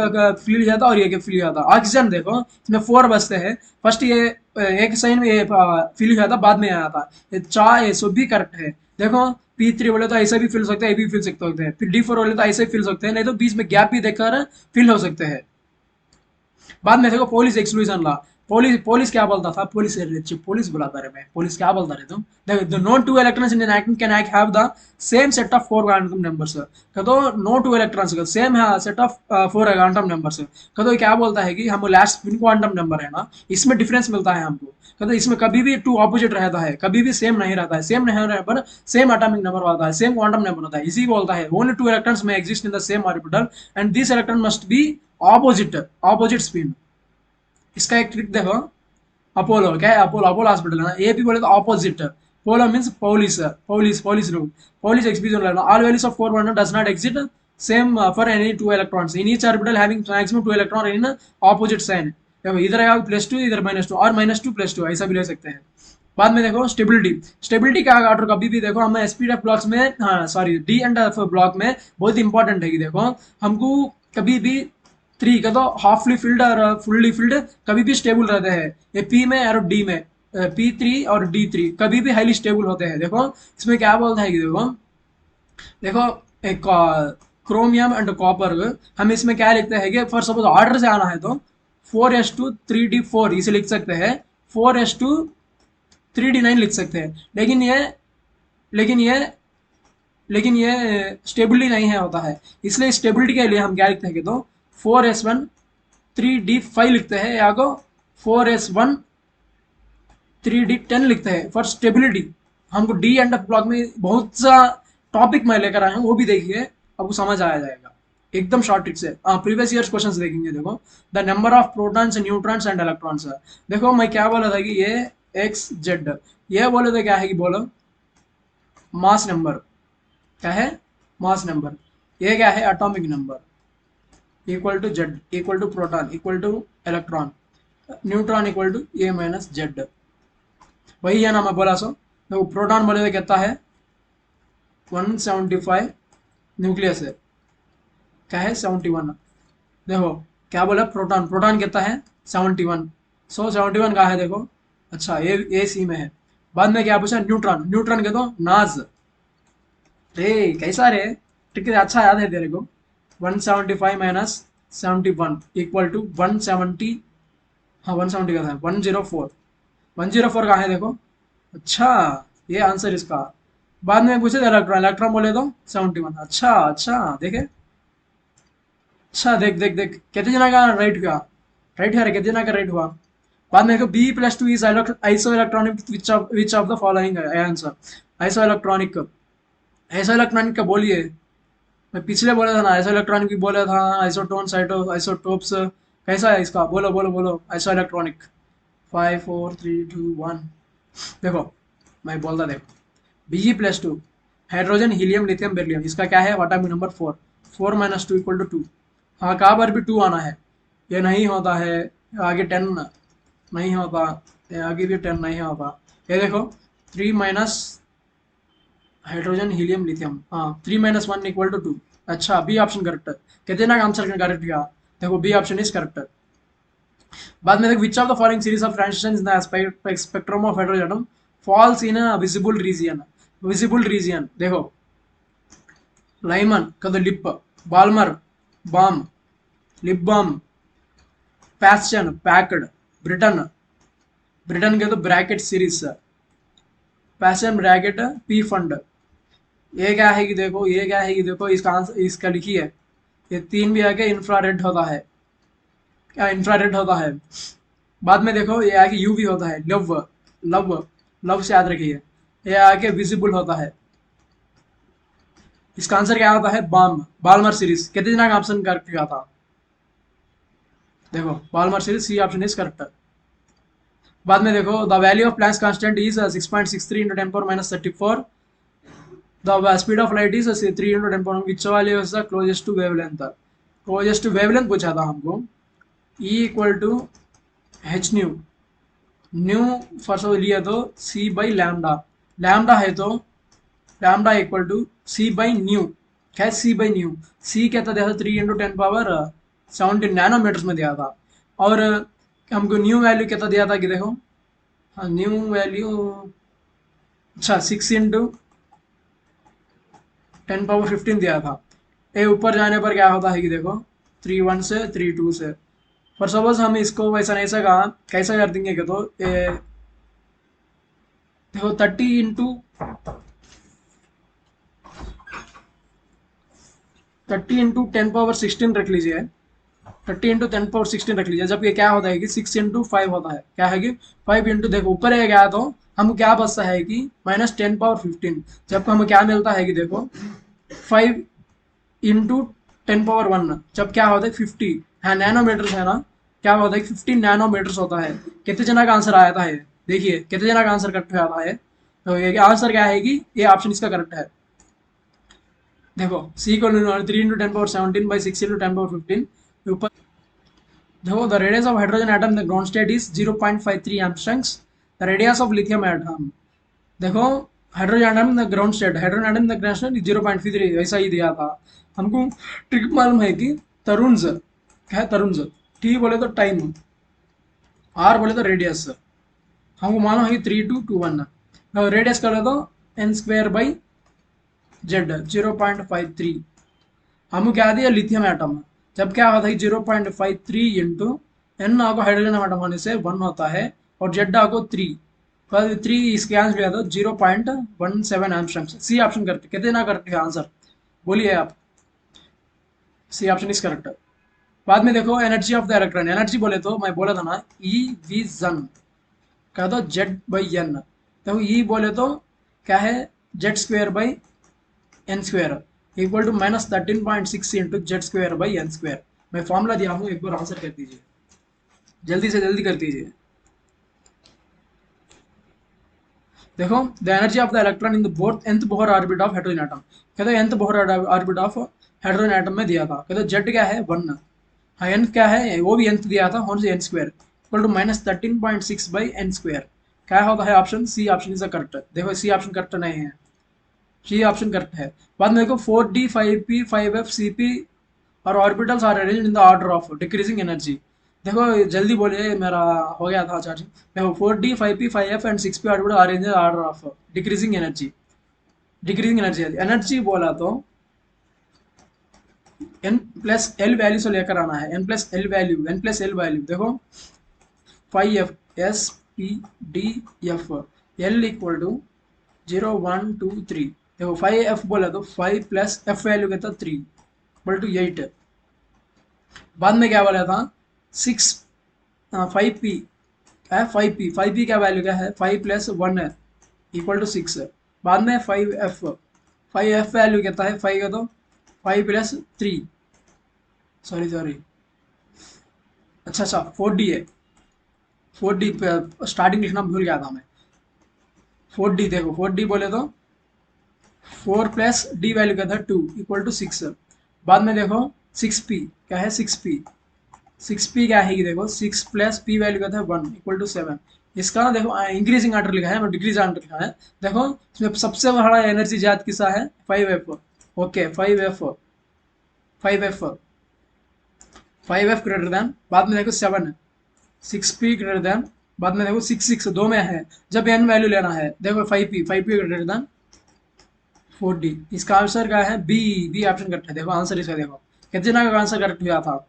फिल हुआ था और ये फिल हुआ था। ऑक्सीजन देखो इसमें 4 बचते हैं, फर्स्ट ये एक साइन में ये फिल हुआ था, बाद में आया था, ये 4 ये सब भी करेक्ट है देखो। P3 बोले तो ऐसे भी फिल सकते हैं, ये भी फिल सकते हैं, फिर D4 बोले तो ऐसे फिल सकते हैं, नहीं तो बीच में गैप भी देखकर फिल हो सकते हैं। बाद में देखो पोलिस एक्सक्लूजन लॉ, पोलिस क्या बोलता था, पोलिस बुलाता रहे, मैं पोलिस क्या बोलता रहे तुम, देखो the no two electrons in an atom can have the same set of 4 quantum numbers, तो नो टू इलेक्ट्रॉन्स का सेम है सेट ऑफ 4 क्वांटम नंबर्स, तो क्या बोलता है कि हम लास्ट स्पिन क्वांटम नंबर है ना, इसमें डिफरेंस मिलता है हमको, तो इसमें कभी भी 2 ऑपोजिट रहता है, कभी भी सेम नहीं रहता है, सेम नहीं रहने पर सेम एटॉमिक नंबर होता है, सेम क्वांटम नंबर होता है, इसी बोलता है ओनली 2 इलेक्ट्रॉन्स में exist in the same orbital and this electron must be opposite spin. इसका एक ट्रिक देखो, अपोलो क्या है, अपोलो अपोलो हॉस्पिटल है ना, ए पी बोले तो opposite, polo means Pauli's, Pauli's rule, Pauli's exclusion लेना, all values of 4 1 does not exist same for any 2 electrons in each orbital having maximum 2 electron in opposite sign, देखो इधर आएगा +2 इधर -2 और -2 +2 ऐसा भी ले सकते हैं। बाद में देखो स्टेबिलिटी, स्टेबिलिटी का ऑर्डर कभी भी देखो हमें एसपीडीएफ ब्लॉक्स में, हाँ sorry D and F block में बहुत इंपॉर्टेंट है कि देखो हमको कभी भी 3 का तो हाफली फिल्ड और फुल्ली फिल्ड कभी भी स्टेबल रहते हैं, ये पी में और डी में, P3 और D3 कभी भी हाईली स्टेबल होते हैं। देखो इसमें क्या बोलता है कि देखो, देखो एक क्रोमियम एंड कॉपर, हम इसमें क्या लिखते हैं कि फॉर सपोज ऑर्डर से आना है तो 4s2 3d4 इसे लिख सकते हैं, 4s2 3d9 लिख सकते हैं, लेकिन ये लेकिन ये स्टेबिलिटी नहीं है होता है, इसलिए स्टेबिलिटी के लिए हम क्या लिखते हैं कि तो 4s1 3d5 लिखते हैं, या को 4s1 3d10 लिखते हैं फॉर स्टेबिलिटी। हमको डी एंड एफ ब्लॉक में बहुत सा टॉपिक मैं लेकर आया हूँ, वो भी देखिए आपको समझ आया जाएगा, एकदम शॉर्ट ट्रिक से। प्रीवियस ईयर्स क्वेश्चंस देखेंगे देखो, the number of protons neutrons and electrons, देखो मैं क्या बोला था कि ये एक्स जेड, ये बोले तो क्या है कि बोलो मास नंबर, क्या है मास नंबर, ये क्या है atomic number, equal to Z equal to proton equal to electron, neutron equal to A minus Z, वही है ना मैं बोला सो। देखो प्रोटॉन बोले तो कहता है 175 न्यूक्लियस है, क्या है 71, देखो क्या बोला प्रोटॉन, प्रोटॉन कहता है 71, सो 71 का है देखो, अच्छा ये सी में है। बाद में क्या पूछा न्यूट्रॉन, न्यूट्रॉन के तो नाज, रे कैसा रे, ठीक है अच्छा याद है तेरे को, 175 माइनस 71 इक्वल टू 170, हाँ 170 का था 104, 104 का है देखो, अच्छा ये आंसर इसका। बाद में पूछे इलेक्ट्रॉन, इलेक्ट्रॉन बोले तो 71, अच्छा अच्छा देखे, अच्छा देख देख देख कितने जना का राइट हुआ, राइट है कितने जना का राइट हुआ। बाद में देखो B+2 is iso electronic which of the following answer, iso electronic, iso electronic का बोलिए, मैं पिछले बोला था ना, आइसो इलेक्ट्रॉनिक भी बोला था, आइसोटोन साइटो आइसोटोप्स। कैसा है इसका, बोलो बोलो बोलो, आइसो इलेक्ट्रॉनिक। 5 4 3 2 1। देखो मैं बोलता, देखो Bg+2, hydrogen helium lithium beryllium, इसका क्या है, वाटामी नंबर 4। 4 - 2 = 2। हाँ, कहाँ पर भी 2 आना है, ये नहीं होता है। आगे 10 नहीं होता, ये आगे भी 10 नहीं होता। ये देखो, 3 माइनस हाइड्रोजन हीलियम लिथियम, हाँ, 3 - 1 = 2। अच्छा, बी ऑप्शन करेक्ट है। कितने का आंसर करेक्ट किया, देखो बी ऑप्शन इज करेक्ट। बाद में देखो, which of the following series of transitions in the spectrum of hydrogen atom falls in a visible region. Visible region देखो, लैमन కదా లిప్, బాల్మర్ బామ్, లిప్ బామ్, पैस्चन पैक्ड, ब्रिटन ब्रिटन के तो bracket series, Paschen bracket Pfund. ये क्या है कि देखो, ये क्या है कि देखो, इसका आंसर इसका लिखी है, ये तीन भी आके इंफ्रारेड होता है, क्या इंफ्रारेड होता है। बाद में देखो, ये आके यूवी होता है, लव, लव, लव से याद रखिए। ये आके विजिबल होता है। इसका आंसर क्या होता है, बाम, बाल्मर सीरीज। कितने दिना का ऑप्शन करेक्ट किया था, देखो Balmer series, C option is correct. बाद में देखो, the value of Planck's constant is 6.63 × 10⁻34। The speed of light is 3 × 10⁻, which वाली is the closest to wavelength. Closest to wavelength पूछा था हमको। E equal to H nu, nu first लिया तो C by lambda, lambda है तो lambda equal to C by nu. क्या है, सी बाई न्यू। सी कहता दिया था 3 × 10⁻17 नैनोमीटर्स में दिया था। और हमको न्यू वैल्यू कहता दिया था कि देखो, हाँ न्यू वैल्यू, अच्छा 6 × 10⁻15 दिया था। ये ऊपर जाने पर क्या होता है कि देखो, 3 1 से 3 2 से। पर सपोज हम इसको वैसा नहीं सका, कैसा कर देंगे कि तो देखो 30 × 10⁻16 रख लीजिए। 30 × 10⁻16 रख लीजिए, जब ये क्या होता है कि 6 × 5 होता है, क्या है कि 5 देखो ऊपर है क्या, तो हम क्या बचता है कि -10⁻15। जब हमें क्या मिलता है कि देखो, 5 × 10⁻1, जब क्या होता है 50 है, नैनोमीटर्स है ना, क्या होता है 50 नैनोमीटर्स होता है। कितने जना का आंसर आया था ये, देखिए कितने जना का आंसर करेक्ट आता है। तो ये आंसर क्या है कि ये ऑप्शन इसका करेक्ट है। देखो सी को 3 × 10⁻17/6 × 10⁻15 ऊपर। देखो, the radius of hydrogen atom the ground state is 0.53 angstroms. The radius of lithium atom, देखो hydrogen atom the ground state, hydrogen atom the ground state 0.53 ऐसा ही दिया था हमको। ट्रिक मालूम है कि तरुण्स, क्या है तरुण्स, टी बोले तो टाइम, आर बोले तो रेडियस। हमको मालूम है कि 3 2 2 1। रेडियस करे तो n² / z 0.53। हम क्या दिया, लिथियम एटम, जब क्या होता है 0.53 इंटू एन आको हाइड्रोजन एटम होने से 1 होता है, और जेड आको 3, 3 इसके आंसर लिया था 0.17 एम्स्ट्रम। सी ऑप्शन करते कितने ना करते आंसर, बोलिए आप। C option is correct. बाद में देखो, energy of the electron, energy बोले तो मैं बोला था ना, ई वी जन कह दो Z/N। देखो ई बोले तो क्या है, Z² / N² equal to -13.6 into Z² / N²। मैं फॉर्मूला दिया हूँ, एक बार आंसर कर दीजिए, जल्दी से जल्दी कर दीजिए। देखो, the energy of the electron in the both nth Bohr orbit of hydrogen atom, कहते nth Bohr orbit of hydrogen atom में दिया था। कहते जेड क्या है 1, हाँ एन क्या है, वो भी nth दिया था, होने से n² इक्वल टू -13.6/N²। क्या होता है option C option is correct. देखो सी ऑप्शन करेक्ट नहीं है, सी ऑप्शन करेक्ट है। बाद में देखो 4d 5p 5f cp और orbitals are arranged in the order of decreasing energy. देखो जल्दी बोलिए, मेरा हो गया था चार्जिंग। देखो 4d 5p 5f and 6p orbital are arranged in the order of decreasing energy. Decreasing energy, energy बोला तो n+l वैल्यू से लेकर आना है, n+l वैल्यू, n+l वैल्यू। देखो 5f s p d f, l equal to 0 1 2 3। देखो 5f बोला तो 5 प्लस f वैल्यू कहता 3 इक्वल टू 8। बाद में क्या बोला था 6 5p है, 5p का वैल्यू क्या है 5 प्लस 1 है इक्वल टू 6। बाद में 5f, 5f वैल्यू कहता है 5 का तो 5 प्लस 3, सॉरी सॉरी, अच्छा अच्छा 4D है, 4D स्टार्टिंग लिखना भूल गया था मैं। 4D देखो, 4D बोले तो 4 प्लस D वैल्यू क्या था 2 इक्वल टू 6। बाद में देखो 6P क्या है, 6P, 6P क्या है कि देखो 6 प्लस P वैल्यू क्या था 1 इक्वल टू 7। इसका ना देखो इंक्रीजिंग आर्डर लिखा है, डिक्रीज आर्डर लिखा है। देखो इसमें सबसे बड़ा एनर्जी जात किसा है, 5F। Okay 5F, 5F greater than, बाद में देखो 7 है, 6P ग्रेटर देन, बाद में देखो 6 दो में है। जब एन वैल्यू लेना है देखो 5P ग्रेटर देन 4D। इसका आंसर क्या है, बी ऑप्शन करेक्ट है। देखो आंसर इसका देखो कितना का आंसर करेक्ट हुआ था।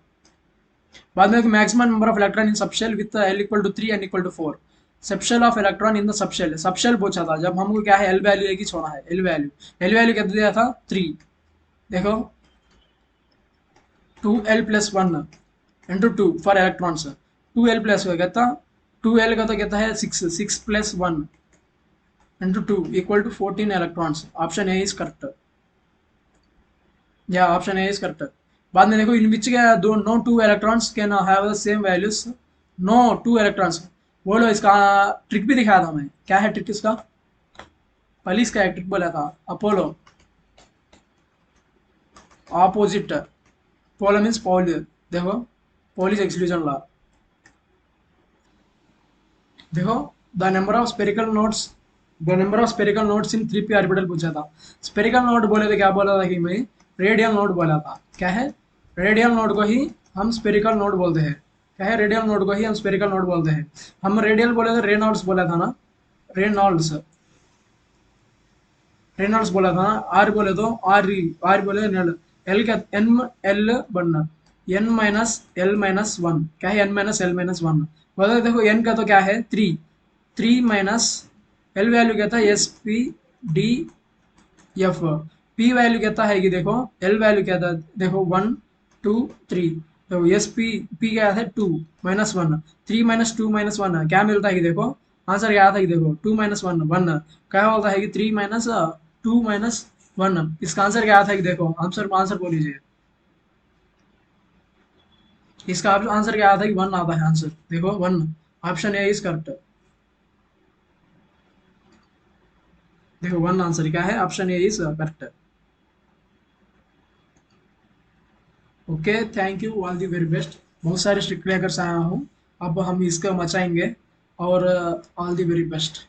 बाद में maximum number of electron in subshell with L equal to 3 N equal to 4। Subshell of electron in the subshell, subshell पूछा था जब हमको क्या है एल वैल्यू एक ही छोड़ा है, एल वैल्यू कितना दिया था 3। देखो 2l+1 into 2 for electrons, 2l plus हो कहता, 2l का तो कहता है 6 plus 1 into 2 equal to 14 electrons. Option A is correct, या ऑप्शन ए इज करेक्ट। बाद में देखो इन विच क्या दो no two electrons can have the same values, no two electrons. बोलो इसका ट्रिक भी दिखाया था मैं, क्या है ट्रिक इसका, पहले इसका एक ट्रिक बोला था, Apollo opposite, polo means Paul, देखो पॉलिश एक्सक्लूजन लॉ। देखो the number of spherical notes, the number of spherical notes in 3p orbital पूछा था। स्पेरिकल नोट बोले तो क्या बोला था कि मैं रेडियल नोट बोला था, क्या है रेडियल नोट को ही हम स्पेरिकल नोट बोलते हैं, क्या है रेडियल नोट को ही हम स्पेरिकल नोट बोलते हैं। हम रेडियल बोले तो रेनॉल्ड्स बोला था ना, रेनॉल्ड्स, रेनॉल्ड्स बोला था ना। आर बोले तो आर बोले नल, एल का एन, एल बनना, n-l-1, क्या है n-l-1 बोले। देखो n का तो क्या है 3, 3 एल वैल्यू कहता है SP-D-F, P वैल्यू कहता है कि देखो एल वैल्यू कहता है देखो 1 2 3। तो SP क्या है 2-1, 3-2-1 क्या मिलता है कि देखो आंसर क्या आता है कि देखो 2-1 क्या होता है कि 3-2-1। इसका आंसर क्या आता है कि देखो आंसर आंसर बोल लीजिए, इसका आंसर क्या आता है कि 1 आता है आंसर, देखो 1, ऑप्शन ए इज करेक्ट। देखो 1 आंसर क्या है, option A is correct. Okay thank you, all the very best. बहुत सारे स्ट्रिक्ट लेकर आया हूँ, अब हम इसको मचाएंगे, और ऑल दी वेरी बेस्ट।